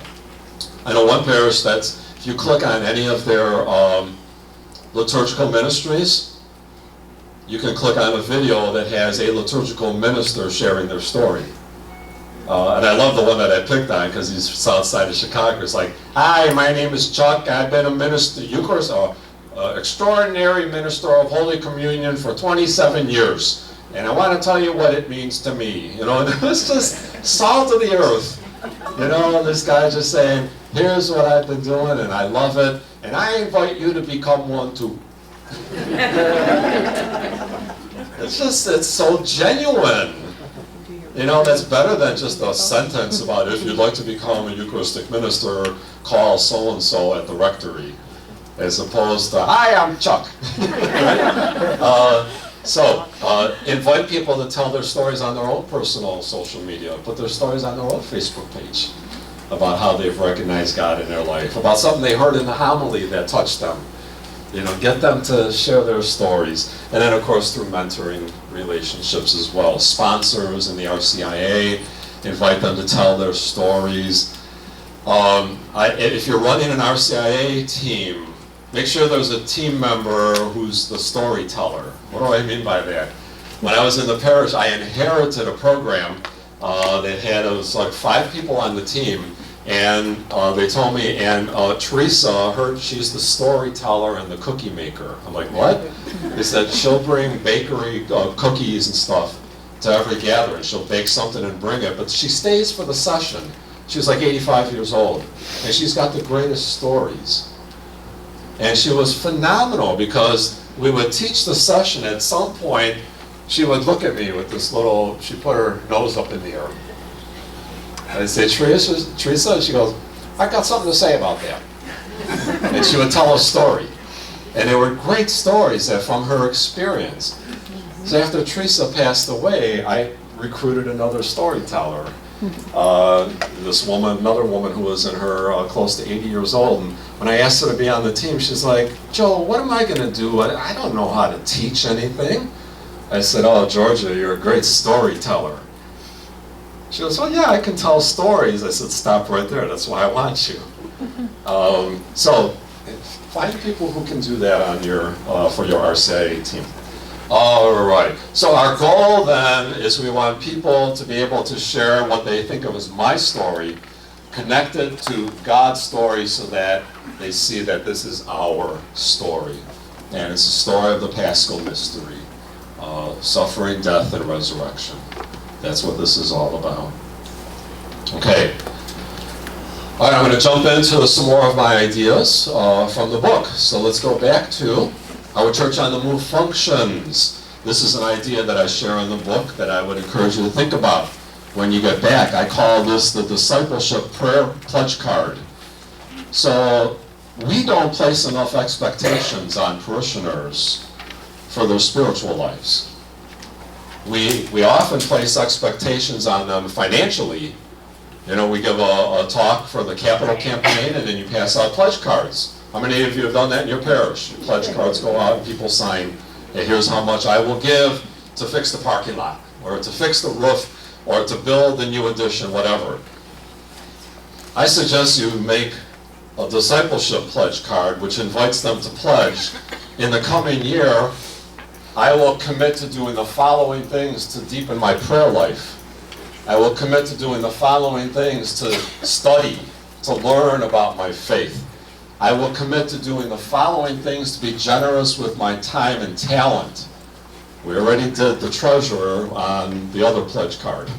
I know one parish that's, if you click on any of their liturgical ministries, you can click on a video that has a liturgical minister sharing their story. And I love the one that I picked on because he's south side of Chicago. It's like, hi, my name is Chuck. I've been a minister, Eucharist, extraordinary minister of Holy Communion for 27 years. And I want to tell you what it means to me. And it's just salt of the earth. This guy just saying, here's what I've been doing and I love it. And I invite you to become one too. It's so genuine. That's better than just a sentence about if you'd like to become a Eucharistic minister, call so-and-so at the rectory, as opposed to, hi, I'm Chuck. Invite people to tell their stories on their own personal social media, put their stories on their own Facebook page about how they've recognized God in their life, about something they heard in the homily that touched them. Get them to share their stories. And then, of course, through mentoring relationships as well. Sponsors in the RCIA, invite them to tell their stories. If you're running an RCIA team, make sure there's a team member who's the storyteller. What do I mean by that? When I was in the parish, I inherited a program that had, it was like 5 people on the team. And they told me, and Teresa, she's the storyteller and the cookie maker. I'm like, what? They said she'll bring bakery cookies and stuff to every gathering. She'll bake something and bring it, but she stays for the session. She's like 85 years old, and she's got the greatest stories. And she was phenomenal because we would teach the session. At some point, she would look at me with this little, she put her nose up in the air. I'd say, Teresa, and she goes, I've got something to say about that. And she would tell a story. And they were great stories from her experience. So after Teresa passed away, I recruited another storyteller. Another woman who was in her close to 80 years old. And when I asked her to be on the team, she's like, Joel, what am I going to do? I don't know how to teach anything. I said, oh, Georgia, you're a great storyteller. She goes, well, yeah, I can tell stories. I said, stop right there. That's why I want you. So find people who can do that on for your RCIA team. All right. So our goal then is we want people to be able to share what they think of as my story, connected to God's story so that they see that this is our story. And it's a story of the Paschal mystery, suffering, death, and resurrection. That's what this is all about. Okay. All right, I'm going to jump into some more of my ideas from the book. So let's go back to how a church on the move functions. This is an idea that I share in the book that I would encourage you to think about when you get back. I call this the discipleship prayer pledge card. So we don't place enough expectations on parishioners for their spiritual lives. We often place expectations on them financially. We give a talk for the capital campaign and then you pass out pledge cards. How many of you have done that in your parish? Pledge cards go out and people sign, hey, here's how much I will give to fix the parking lot, or to fix the roof, or to build the new addition, whatever. I suggest you make a discipleship pledge card which invites them to pledge, in the coming year, I will commit to doing the following things to deepen my prayer life. I will commit to doing the following things to study, to learn about my faith. I will commit to doing the following things to be generous with my time and talent. We already did the treasurer on the other pledge card.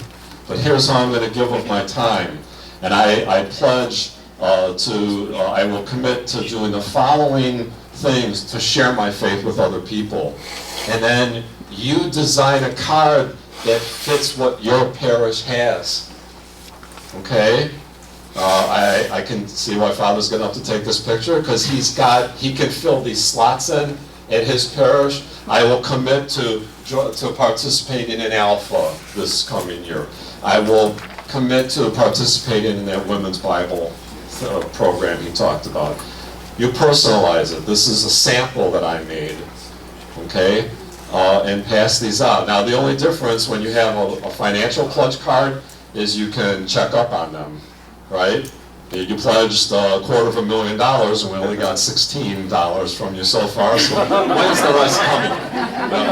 But here's how I'm going to give of my time. And I pledge I will commit to doing the following things to share my faith with other people. And then you design a card that fits what your parish has. Okay? I can see why Father's going to have to take this picture, because he can fill these slots in at his parish. I will commit to participating in Alpha this coming year. I will commit to participating in that women's Bible program he talked about. You personalize it. This is a sample that I made, okay? And pass these out. Now, the only difference when you have a financial pledge card is you can check up on them, right? You pledged $250,000 and we only got $16 from you so far, so when's the rest coming?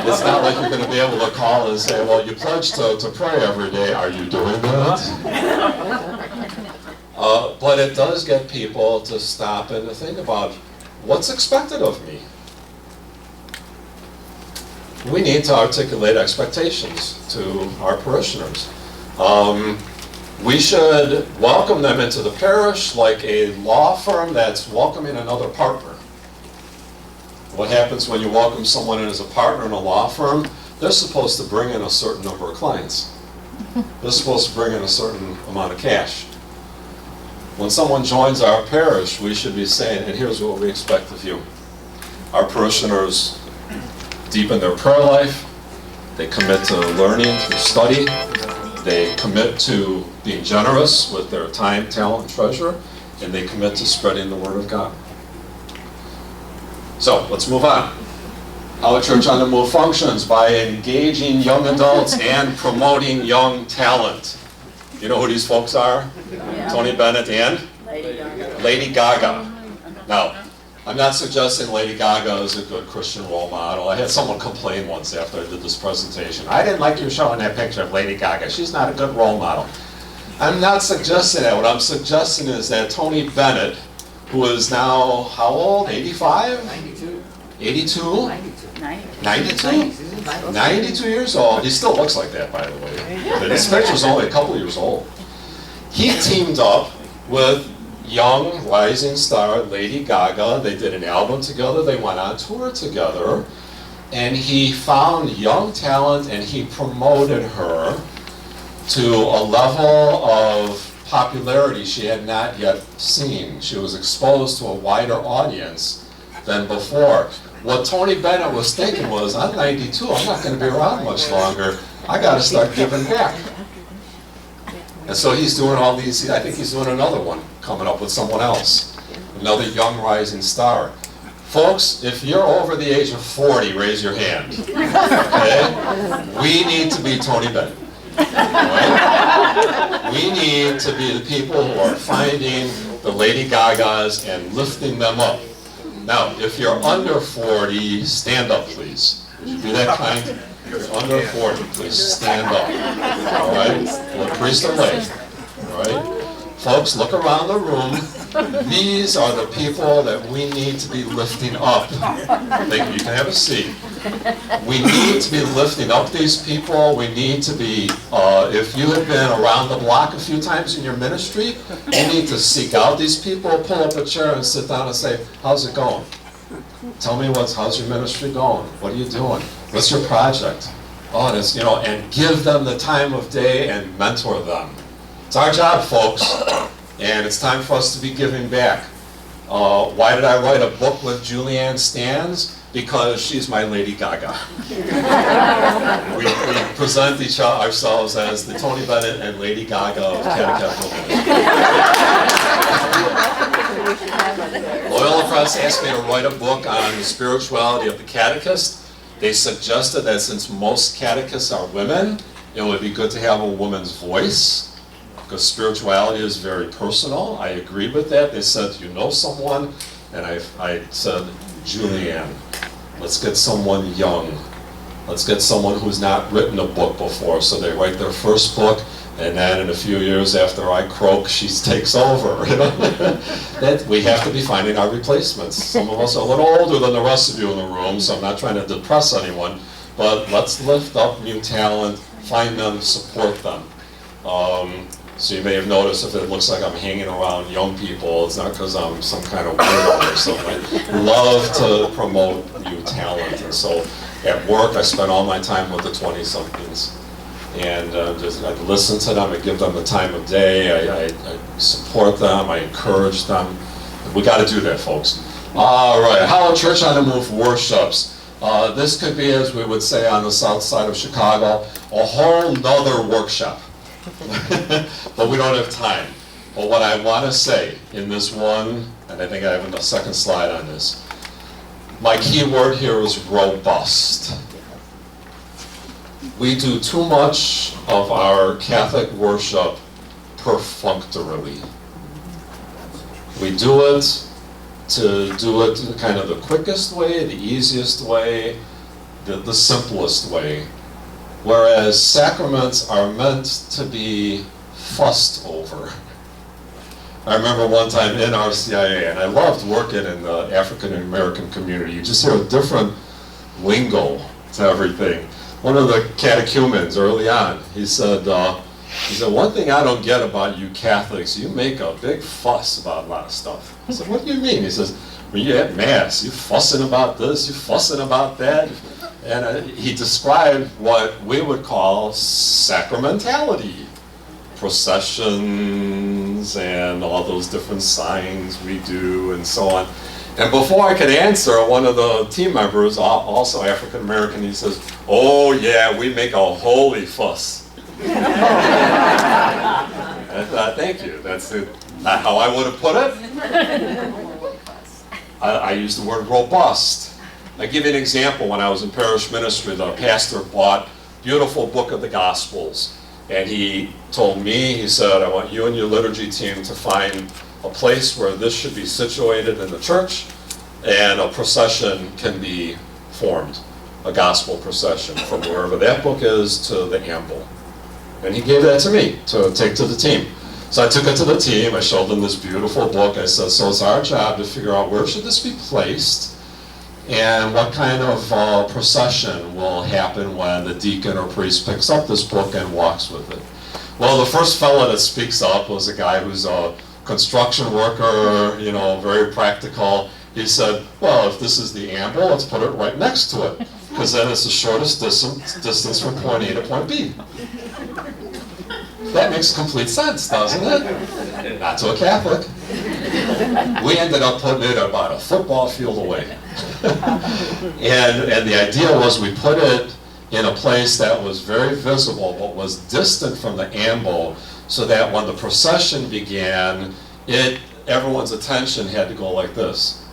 It's not like you're going to be able to call and say, well, you pledged to pray every day. Are you doing that? But it does get people to stop and to think about what's expected of me. We need to articulate expectations to our parishioners. We should welcome them into the parish like a law firm that's welcoming another partner. What happens when you welcome someone in as a partner in a law firm? They're supposed to bring in a certain number of clients. They're supposed to bring in a certain amount of cash. When someone joins our parish, we should be saying, and here's what we expect of you. Our parishioners deepen their prayer life. They commit to learning through study. They commit to being generous with their time, talent, and treasure. And they commit to spreading the Word of God. So, let's move on. How a church on the move functions by engaging young adults and promoting young talent. You know who these folks are? Yeah. Tony Bennett and Lady Gaga. Lady Gaga. Now, I'm not suggesting Lady Gaga is a good Christian role model. I had someone complain once after I did this presentation. I didn't like you showing that picture of Lady Gaga. She's not a good role model. I'm not suggesting that. What I'm suggesting is that Tony Bennett, who is now, how old? 85? 92. 82? 92? 92 years old. He still looks like that, by the way. This picture's only a couple years old. He teamed up with young rising star Lady Gaga. They did an album together. They went on tour together. And he found young talent and he promoted her to a level of popularity she had not yet seen. She was exposed to a wider audience than before. What Tony Bennett was thinking was, I'm 92, I'm not going to be around much longer. I got to start giving back. And so he's doing all these, I think he's doing another one coming up with someone else. Another young rising star. Folks, if you're over the age of 40, raise your hand. Okay? We need to be Tony Bennett. Right? We need to be the people who are finding the Lady Gagas and lifting them up. Now, if you're under 40, stand up, please. Would you be that kind? If you're under 40, please stand up. All right? Well, priest or lay. All right? Folks, look around the room. These are the people that we need to be lifting up. Thank you. You can have a seat. We need to be lifting up these people. We need to be, if you have been around the block a few times in your ministry, you need to seek out these people, pull up a chair and sit down and say, how's it going? Tell me how's your ministry going? What are you doing? What's your project? Oh, that's, and give them the time of day and mentor them. It's our job, folks, and it's time for us to be giving back. Why did I write a book with Julianne Stans? Because she's my Lady Gaga. we present ourselves as the Tony Bennett and Lady Gaga of catechetical ministry. Loyola Press asked me to write a book on the spirituality of the catechist. They suggested that since most catechists are women, it would be good to have a woman's voice, because spirituality is very personal. I agreed with that. They said, you know someone? And I said, Julianne. Let's get someone young. Let's get someone who's not written a book before. So they write their first book, and then in a few years after I croak, she takes over. That we have to be finding our replacements. Some of us are a little older than the rest of you in the room, so I'm not trying to depress anyone. But let's lift up new talent, find them, support them. So you may have noticed if it looks like I'm hanging around young people, it's not because I'm some kind of weirdo or something. I love to promote new talent. And so at work, I spend all my time with the 20-somethings. And I listen to them, I give them the time of day, I support them, I encourage them. We got to do that, folks. All right, how a church on the move worships. This could be, as we would say on the south side of Chicago, a whole nother workshop. but we don't have time. But what I want to say in this one, and I think I have a second slide on this, my key word here is robust. We do too much of our Catholic worship perfunctorily. We do it kind of the quickest way, the easiest way, the simplest way. Whereas sacraments are meant to be fussed over. I remember one time in RCIA, and I loved working in the African American community. You just hear a different lingo to everything. One of the catechumens early on, he said, one thing I don't get about you Catholics, you make a big fuss about a lot of stuff. I said, what do you mean? He says, when you're at Mass, you're fussing about this, you're fussing about that. And he described what we would call sacramentality. Processions and all those different signs we do and so on. And before I could answer, one of the team members, also African American, he says, oh yeah, we make a holy fuss. I thought, thank you, that's not how I would have put it. I used the word robust. I give you an example. When I was in parish ministry, the pastor bought a beautiful book of the Gospels. And he told me, he said, I want you and your liturgy team to find a place where this should be situated in the church, and a procession can be formed, a gospel procession from wherever that book is to the amble. And he gave that to me to take to the team. So I took it to the team, I showed them this beautiful book. I said, so it's our job to figure out where should this be placed, and what kind of procession will happen when the deacon or priest picks up this book and walks with it. Well, the first fellow that speaks up was a guy who's a construction worker, very practical. He said, well, if this is the amble, let's put it right next to it, because then it's the shortest distance from point A to point B. That makes complete sense, doesn't it? Not to a Catholic. We ended up putting it about a football field away. and the idea was we put it in a place that was very visible but was distant from the amble, so that when the procession began, everyone's attention had to go like this.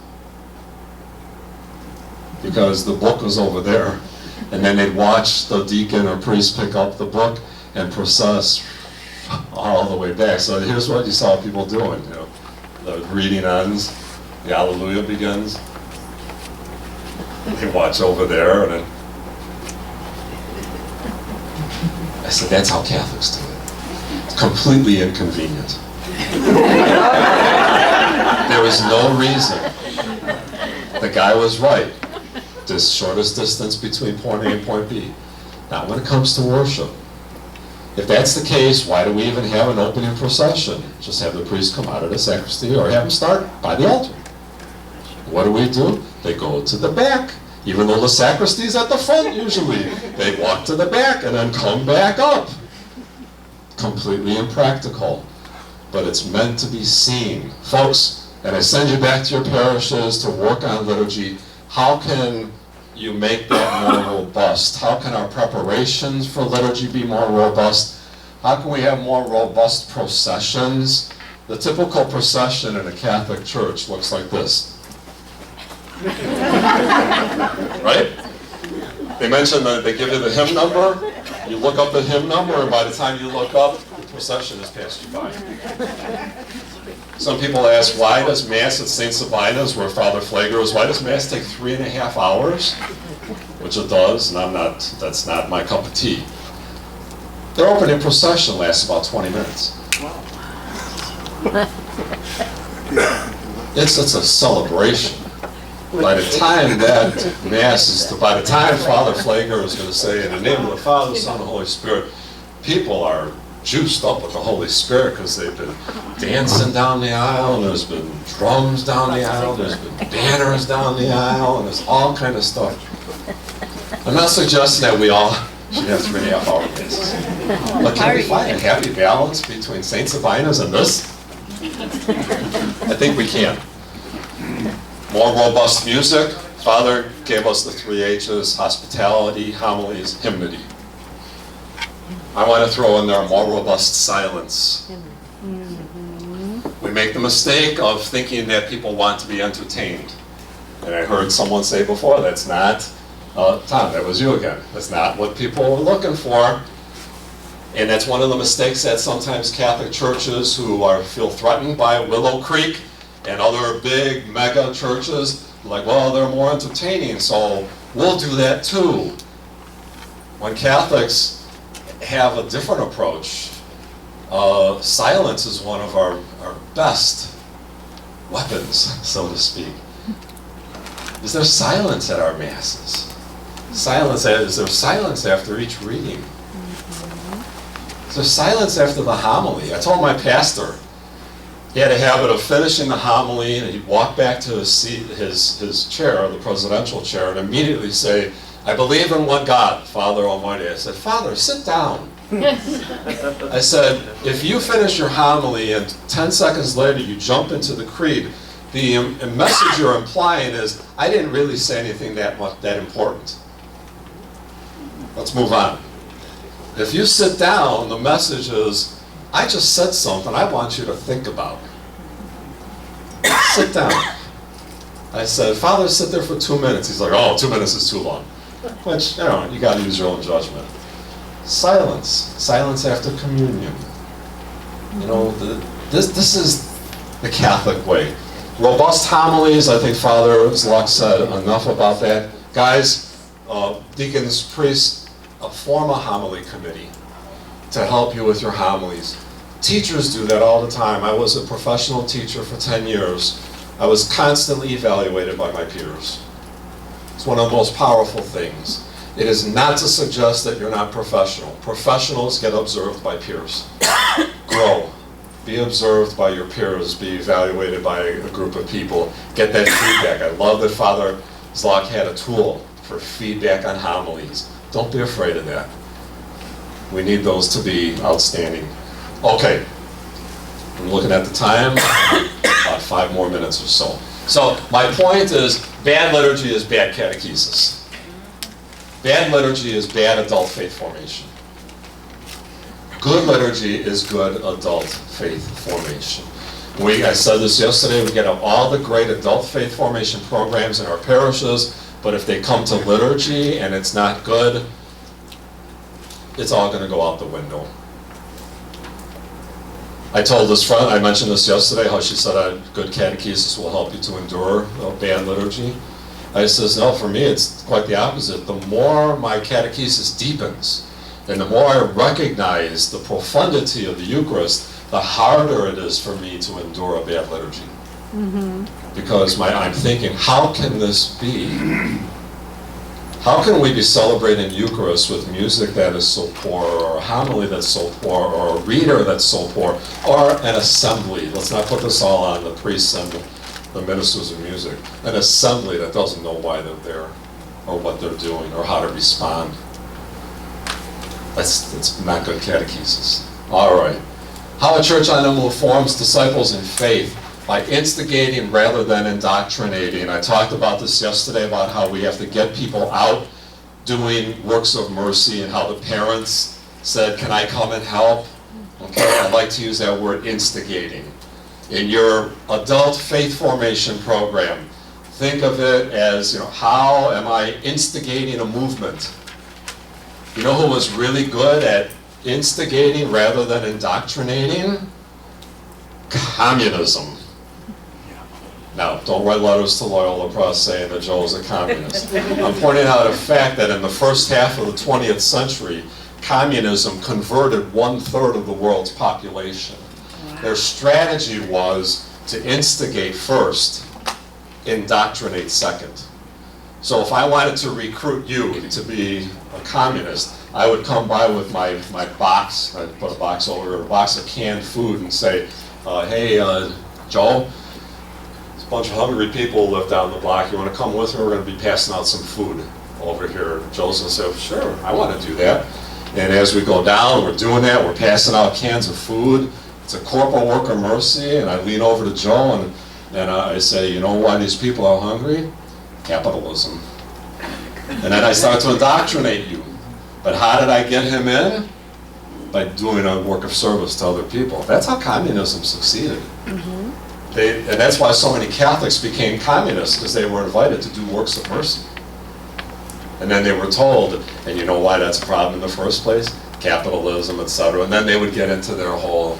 Because the book was over there, and then they'd watch the deacon or priest pick up the book and process all the way back. So here's what you saw people doing. The reading ends, the Alleluia begins. They watch over there, and then I said, that's how Catholics do it. It's completely inconvenient. There was no reason. The guy was right. This shortest distance between point A and point B. Not when it comes to worship. If that's the case, why do we even have an opening procession? Just have the priest come out of the sacristy, or have him start by the altar. What do? They go to the back. Even though the sacristy is at the front usually. They walk to the back and then come back up. Completely impractical. But it's meant to be seen. Folks, and I send you back to your parishes to work on liturgy. How can you make that more robust? How can our preparations for liturgy be more robust? How can we have more robust processions? The typical procession in a Catholic church looks like this. Right? They mention that they give you the hymn number. You look up the hymn number, and by the time you look up, the procession has passed you by. Some people ask, why does Mass at St. Sabina's, where Father Flager is, why does Mass take 3.5 hours? Which it does, and that's not my cup of tea. Their opening procession lasts about 20 minutes. It's a celebration. By the time that Mass by the time Father Flager is going to say, in the name of the Father, Son, and Holy Spirit, people are juiced up with the Holy Spirit because they've been dancing down the aisle, and there's been drums down the aisle, there's been banners down the aisle, and there's all kind of stuff. I'm not suggesting that we all should have 3.5 hour masses. But can we find a happy balance between St. Sabina's and this? I think we can. More robust music. Father gave us the 3 H's: hospitality, homilies, hymnody. I want to throw in there more robust silence. We make the mistake of thinking that people want to be entertained. And I heard someone say before, that's not, Tom, that was you again. That's not what people are looking for. And that's one of the mistakes that sometimes Catholic churches who feel threatened by Willow Creek and other big mega churches, like, well, they're more entertaining, so we'll do that too. When Catholics have a different approach, silence is one of our best weapons, so to speak. Is there silence at our masses? Is there silence after each reading? Is there silence after the homily? I told my pastor, he had a habit of finishing the homily and he'd walk back to his seat, his chair, the presidential chair, and immediately say, I believe in one God, Father Almighty. I said, Father, sit down. I said, if you finish your homily and 10 seconds later you jump into the creed, the message you're implying is, I didn't really say anything that important. Let's move on. If you sit down, the message is, I just said something I want you to think about. Sit down. I said, Father, sit there for 2 minutes. He's like, oh, 2 minutes is too long. Which, you got to use your own judgment. Silence. Silence after communion. This is the Catholic way. Robust homilies, I think Father Zlock said enough about that. Guys, deacons, priests, form a homily committee to help you with your homilies. Teachers do that all the time. I was a professional teacher for 10 years. I was constantly evaluated by my peers. It's one of the most powerful things. It is not to suggest that you're not professional. Professionals get observed by peers. Grow. Be observed by your peers. Be evaluated by a group of people. Get that feedback. I love that Father Zlock had a tool for feedback on homilies. Don't be afraid of that. We need those to be outstanding. Okay, I'm looking at the time, about 5 more minutes or so. So my point is, bad liturgy is bad catechesis. Bad liturgy is bad adult faith formation. Good liturgy is good adult faith formation. I said this yesterday, we get all the great adult faith formation programs in our parishes, but if they come to liturgy and it's not good, it's all going to go out the window. I told this friend, I mentioned this yesterday, how she said good catechesis will help you to endure bad liturgy. I says, no, for me it's quite the opposite. The more my catechesis deepens, and the more I recognize the profundity of the Eucharist, the harder it is for me to endure a bad liturgy. Because I'm thinking, how can this be? How can we be celebrating Eucharist with music that is so poor, or a homily that's so poor, or a reader that's so poor, or an assembly? Let's not put this all on the priests and the ministers of music. An assembly that doesn't know why they're there, or what they're doing, or how to respond. That's not good catechesis. All right. How a church animal forms disciples in faith. By instigating rather than indoctrinating. I talked about this yesterday, about how we have to get people out doing works of mercy, and how the parents said, can I come and help? Okay, I'd like to use that word, instigating. In your adult faith formation program, think of it as, how am I instigating a movement? You know who was really good at instigating rather than indoctrinating? Communism. Now, don't write letters to Loyola Press saying that Joe's a communist. I'm pointing out a fact that in the first half of the 20th century, communism converted 1/3 of the world's population. Their strategy was to instigate first, indoctrinate second. So if I wanted to recruit you to be a communist, I would come by with my box, I'd put a box over here, a box of canned food, and say, hey, Joe, a bunch of hungry people live down the block. You want to come with me? We're going to be passing out some food over here. Joe's going to say, sure, I want to do that. And as we go down, we're doing that. We're passing out cans of food. It's a corporal work of mercy. And I lean over to Joe and I say, you know why these people are hungry? Capitalism. And then I start to indoctrinate you. But how did I get him in? by doing a work of service to other people. That's how communism succeeded. And that's why so many Catholics became communists, because they were invited to do works of mercy. And then they were told, and you know why that's a problem in the first place? Capitalism, etc. And then they would get into their whole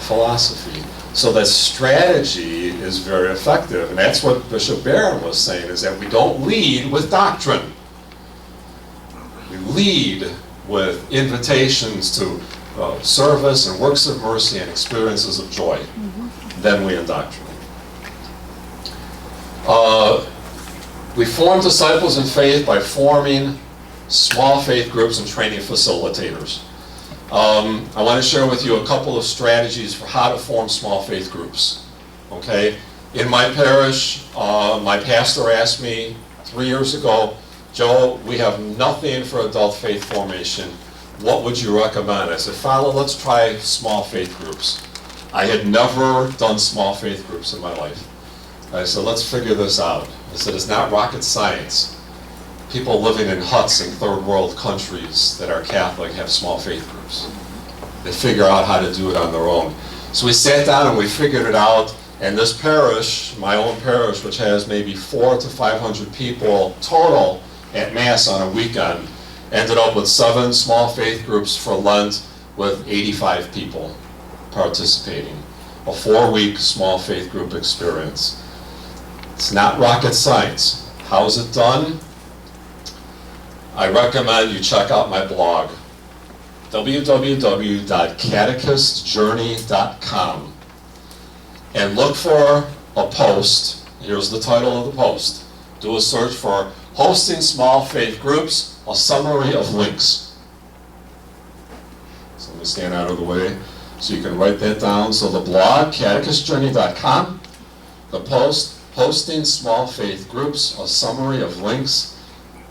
philosophy. So that strategy is very effective. And that's what Bishop Barron was saying, is that we don't lead with doctrine. We lead with invitations to service and works of mercy and experiences of joy. Then we indoctrinate. We form disciples in faith by forming small faith groups and training facilitators. I want to share with you a couple of strategies for how to form small faith groups. Okay? In my parish, my pastor asked me 3 years ago, Joe, we have nothing for adult faith formation. What would you recommend? I said, Father, let's try small faith groups. I had never done small faith groups in my life. I said, let's figure this out. I said, it's not rocket science. People living in huts in third world countries that are Catholic have small faith groups. They figure out how to do it on their own. So we sat down and we figured it out, and this parish, my own parish, which has maybe 400 to 500 people total at Mass on a weekend, ended up with 7 small faith groups for Lent with 85 people participating. A 4-week small faith group experience. It's not rocket science. How is it done? I recommend you check out my blog, www.catechistjourney.com, and look for a post. Here's the title of the post. Do a search for Hosting Small Faith Groups, a summary of links. So let me stand out of the way so you can write that down. So the blog, catechistjourney.com, the post, Hosting Small Faith Groups, a summary of links.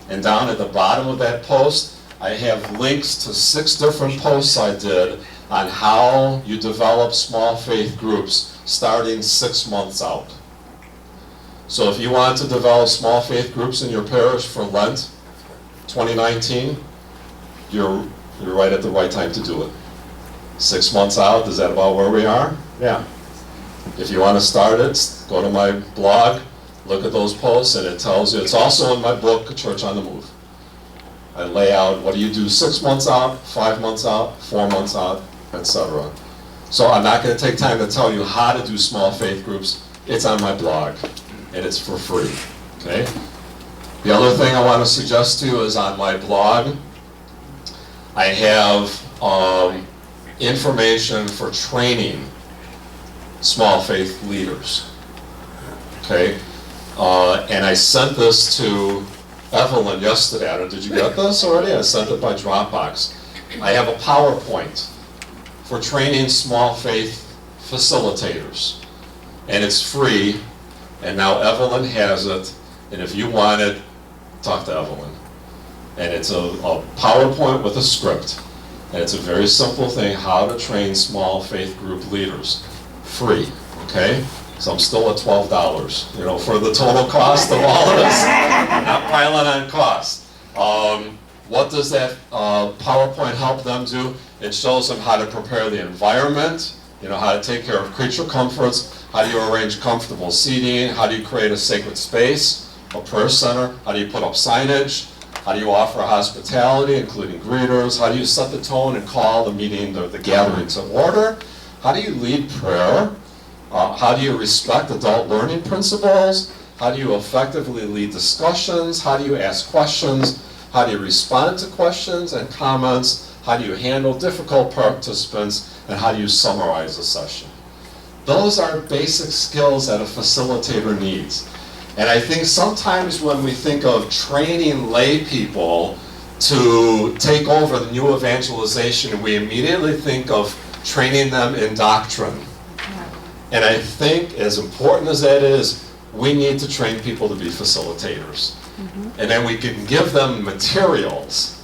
And down at the bottom of that post, I have links to 6 different posts I did on how you develop small faith groups starting 6 months out. So if you want to develop small faith groups in your parish for Lent 2019, you're right at the right time to do it. 6 months out, is that about where we are? Yeah. If you want to start it, go to my blog, look at those posts, and it tells you. It's also in my book, Church on the Move. I lay out what do you do 6 months out, 5 months out, 4 months out, etc. So I'm not going to take time to tell you how to do small faith groups. It's on my blog, and it's for free. Okay? The other thing I want to suggest to you is on my blog, I have information for training small faith leaders. Okay? And I sent this to Evelyn yesterday. I don't know, did you get this already? I sent it by Dropbox. I have a PowerPoint for training small faith facilitators. And it's free. And now Evelyn has it. And if you want it, talk to Evelyn. And it's a PowerPoint with a script. And it's a very simple thing, how to train small faith group leaders. Free, okay? So I'm still at $12, for the total cost of all of this. I'm not piling on cost. What does that PowerPoint help them do? It shows them how to prepare the environment, how to take care of creature comforts, how do you arrange comfortable seating, how do you create a sacred space, a prayer center, how do you put up signage, how do you offer hospitality, including greeters, how do you set the tone and call the meeting, the gatherings to order, how do you lead prayer, how do you respect adult learning principles? How do you effectively lead discussions? How do you ask questions? How do you respond to questions and comments? How do you handle difficult participants? And how do you summarize a session? Those are basic skills that a facilitator needs. And I think sometimes when we think of training lay people to take over the new evangelization, we immediately think of training them in doctrine. And I think, as important as that is, we need to train people to be facilitators. And then we can give them materials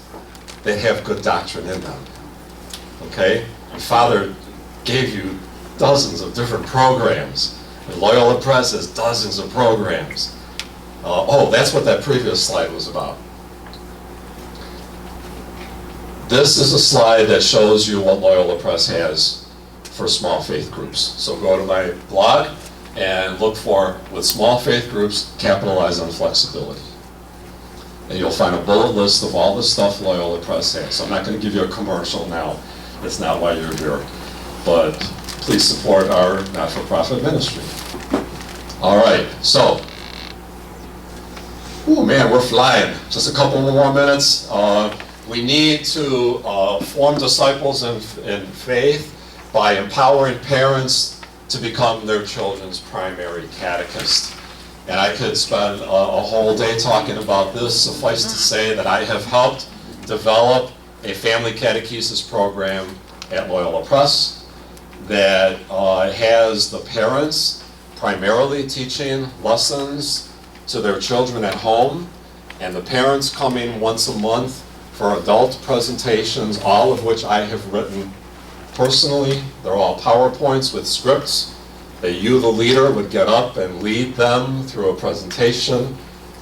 that have good doctrine in them. Okay? And Father gave you dozens of different programs. And Loyola Press has dozens of programs. That's what that previous slide was about. This is a slide that shows you what Loyola Press has for small faith groups. So go to my blog and look for, with small faith groups, capitalize on flexibility. And you'll find a bullet list of all the stuff Loyola Press has. So I'm not going to give you a commercial now. That's not why you're here. But please support our not-for-profit ministry. All right, so, oh man, we're flying. Just a couple more minutes. We need to form disciples in faith by empowering parents to become their children's primary catechist. And I could spend a whole day talking about this. Suffice to say that I have helped develop a family catechesis program at Loyola Press that has the parents primarily teaching lessons to their children at home, and the parents coming once a month for adult presentations, all of which I have written personally. They're all PowerPoints with scripts that you, the leader, would get up and lead them through a presentation,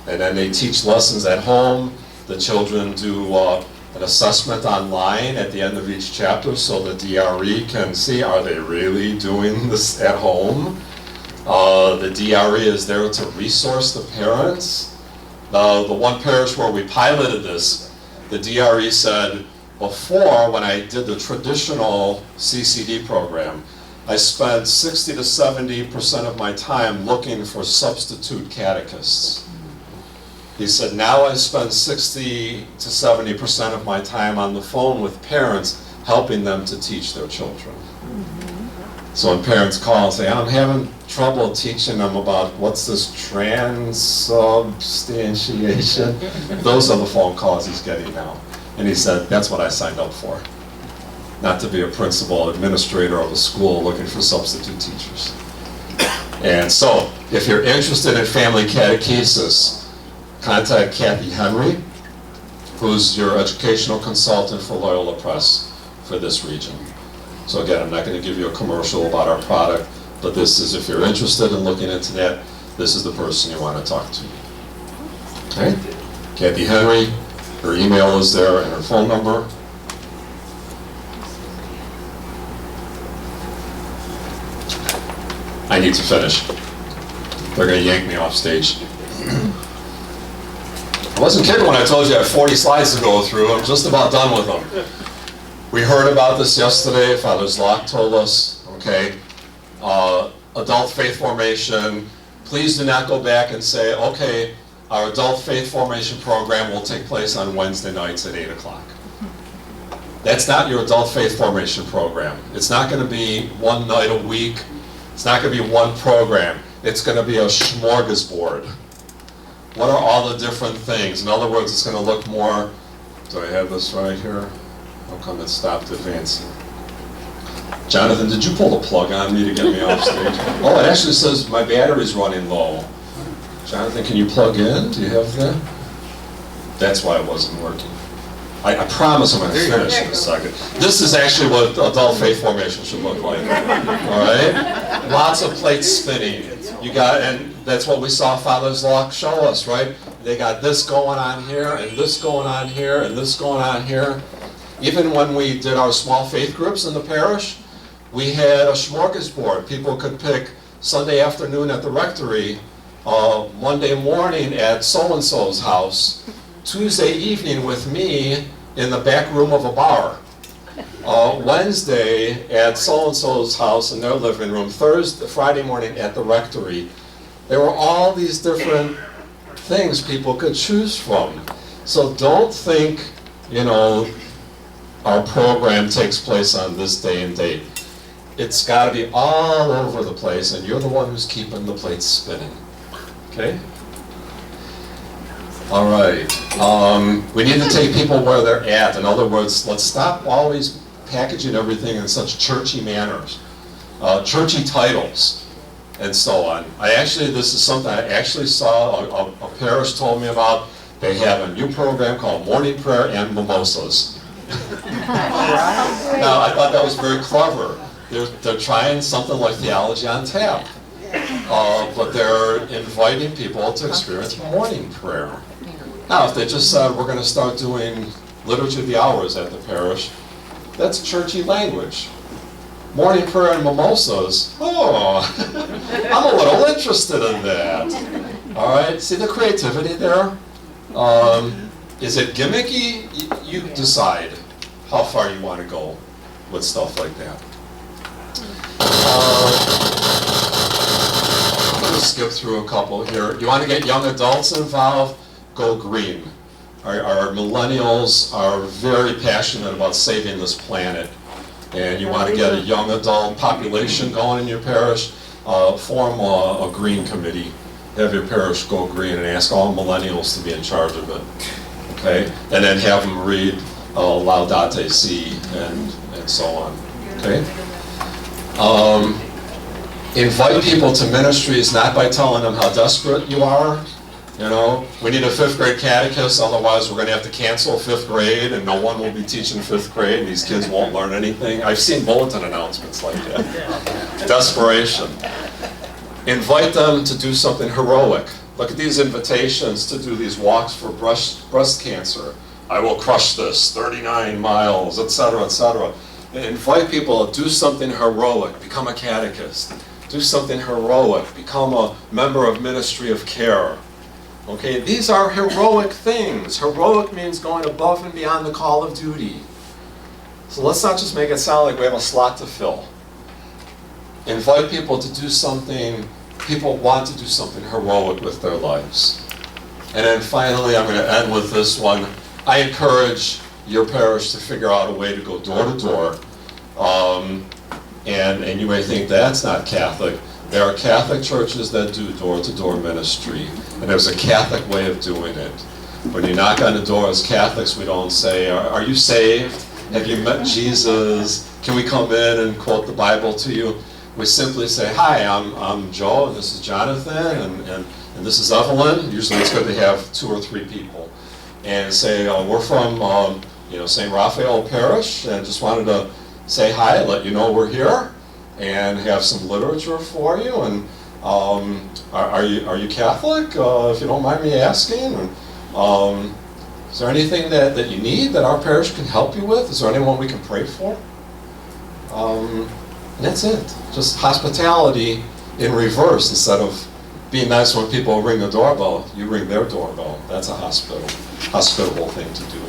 and then they teach lessons at home. The children do an assessment online at the end of each chapter so the DRE can see, are they really doing this at home? The DRE is there to resource the parents. The one parish where we piloted this, the DRE said, before, when I did the traditional CCD program, I spent 60 to 70% of my time looking for substitute catechists. He said, now I spend 60 to 70% of my time on the phone with parents, helping them to teach their children. So when parents call and say, I'm having trouble teaching them about what's this transubstantiation, those are the phone calls he's getting now. And he said, that's what I signed up for. Not to be a principal administrator of a school looking for substitute teachers. And so, if you're interested in family catechesis, contact Kathy Henry, who's your educational consultant for Loyola Press for this region. So again, I'm not going to give you a commercial about our product, but this is, if you're interested in looking into that, this is the person you want to talk to. Okay? Kathy Henry, her email is there and her phone number. I need to finish. They're going to yank me off stage. I wasn't kidding when I told you I have 40 slides to go through. I'm just about done with them. We heard about this yesterday. Father Zlock told us, okay, adult faith formation. Please do not go back and say, okay, our adult faith formation program will take place on Wednesday nights at 8 o'clock. That's not your adult faith formation program. It's not going to be one night a week. It's not going to be one program. It's going to be a smorgasbord. What are all the different things? In other words, it's going to look more, do I have this right here? How come it stopped advancing? Jonathan, did you pull the plug on me to get me off stage? Oh, it actually says my battery's running low. Jonathan, can you plug in? Do you have that? That's why it wasn't working. I promise I'm going to finish in a second. This is actually what adult faith formation should look like. All right? Lots of plates spinning. You got, and that's what we saw Father Zlock show us, right? They got this going on here, and this going on here, and this going on here. Even when we did our small faith groups in the parish, we had a smorgasbord. People could pick Sunday afternoon at the rectory, Monday morning at so-and-so's house, Tuesday evening with me in the back room of a bar, Wednesday at so-and-so's house in their living room, Friday morning at the rectory. There were all these different things people could choose from. So don't think, you know, our program takes place on this day and date. It's got to be all over the place, and you're the one who's keeping the plates spinning. Okay? All right. We need to take people where they're at. In other words, let's stop always packaging everything in such churchy manners, churchy titles, and so on. This is something I actually saw, a parish told me about. They have a new program called Morning Prayer and Mimosas. Now, I thought that was very clever. They're trying something like Theology on Tap, but they're inviting people to experience morning prayer. Now, if they just said, we're going to start doing liturgy of the hours at the parish. That's churchy language. Morning prayer and mimosas. Oh, I'm a little interested in that. All right, see the creativity there? Is it gimmicky? You decide how far you want to go with stuff like that. I'm going to skip through a couple here. You want to get young adults involved? Go green. Our millennials are very passionate about saving this planet. And you want to get a young adult population going in your parish, form a green committee. Have your parish go green and ask all millennials to be in charge of it. Okay? And then have them read Laudate Si and so on. Okay? Invite people to ministries not by telling them how desperate you are. You know, we need a 5th grade catechist, otherwise we're going to have to cancel 5th grade and no one will be teaching 5th grade and these kids won't learn anything. I've seen bulletin announcements like that. Desperation. Invite them to do something heroic. Look at these invitations to do these walks for breast cancer. I will crush this, 39 miles, etc., etc. Invite people to do something heroic, become a catechist. Do something heroic, become a member of ministry of care. Okay, these are heroic things. Heroic means going above and beyond the call of duty. So let's not just make it sound like we have a slot to fill. Invite people to do something, people want to do something heroic with their lives. And then finally, I'm going to end with this one. I encourage your parish to figure out a way to go door to door. And you may think that's not Catholic. There are Catholic churches that do door-to-door ministry, and there's a Catholic way of doing it. When you knock on the door as Catholics, we don't say, are you saved? Have you met Jesus? Can we come in and quote the Bible to you? We simply say, hi, I'm Joe, and this is Jonathan, and this is Evelyn. Usually it's good to have 2 or 3 people. And say, we're from St. Raphael Parish, and just wanted to say hi, let you know we're here, and have some literature for you. And are you Catholic? If you don't mind me asking. And, is there anything that you need that our parish can help you with? Is there anyone we can pray for? And that's it. Just hospitality in reverse. Instead of being nice when people ring the doorbell, you ring their doorbell. That's a hospitable thing to do.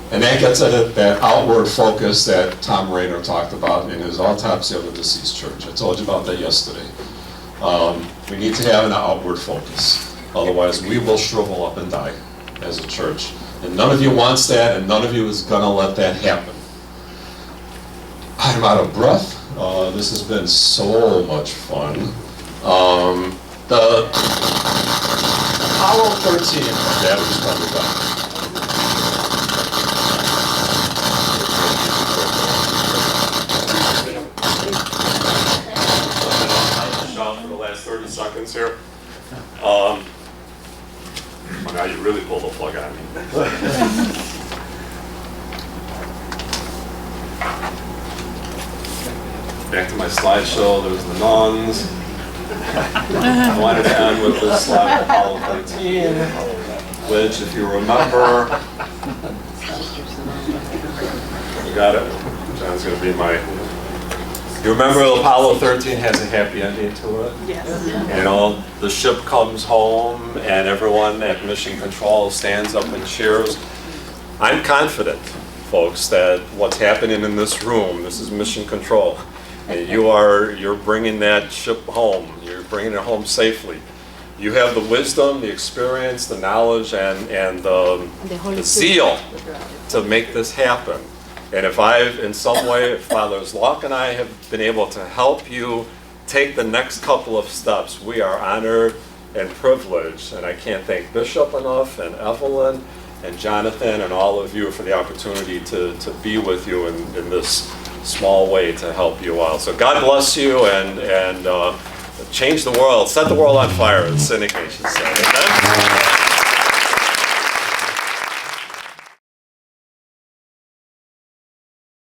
And that gets at that outward focus that Tom Rainer talked about in his autopsy of the deceased church. I told you about that yesterday. We need to have an outward focus. Otherwise, we will shrivel up and die as a church. And none of you wants that, and none of you is going to let that happen. I'm out of breath. This has been so much fun. The Apollo 13, that was probably done. For the last 30 seconds here. Well, now you really pulled the plug on me. Back to my slideshow, there's the nuns. I wanted to end with this slide of Apollo 13, which, if you remember, you got it? John's going to be my... You remember Apollo 13 has a happy ending to it? Yes. You know, the ship comes home and everyone at Mission Control stands up and cheers. I'm confident, folks, that what's happening in this room, this is Mission Control, and you're bringing that ship home. You're bringing it home safely. You have the wisdom, the experience, the knowledge, and the zeal to make this happen. And if in some way, if Fathers Locke and I have been able to help you take the next couple of steps, we are honored and privileged. And I can't thank Bishop enough, and Evelyn, and Jonathan, and all of you for the opportunity to be with you in this small way to help you out. So God bless you, and change the world, set the world on fire, as Seneca should say. Amen?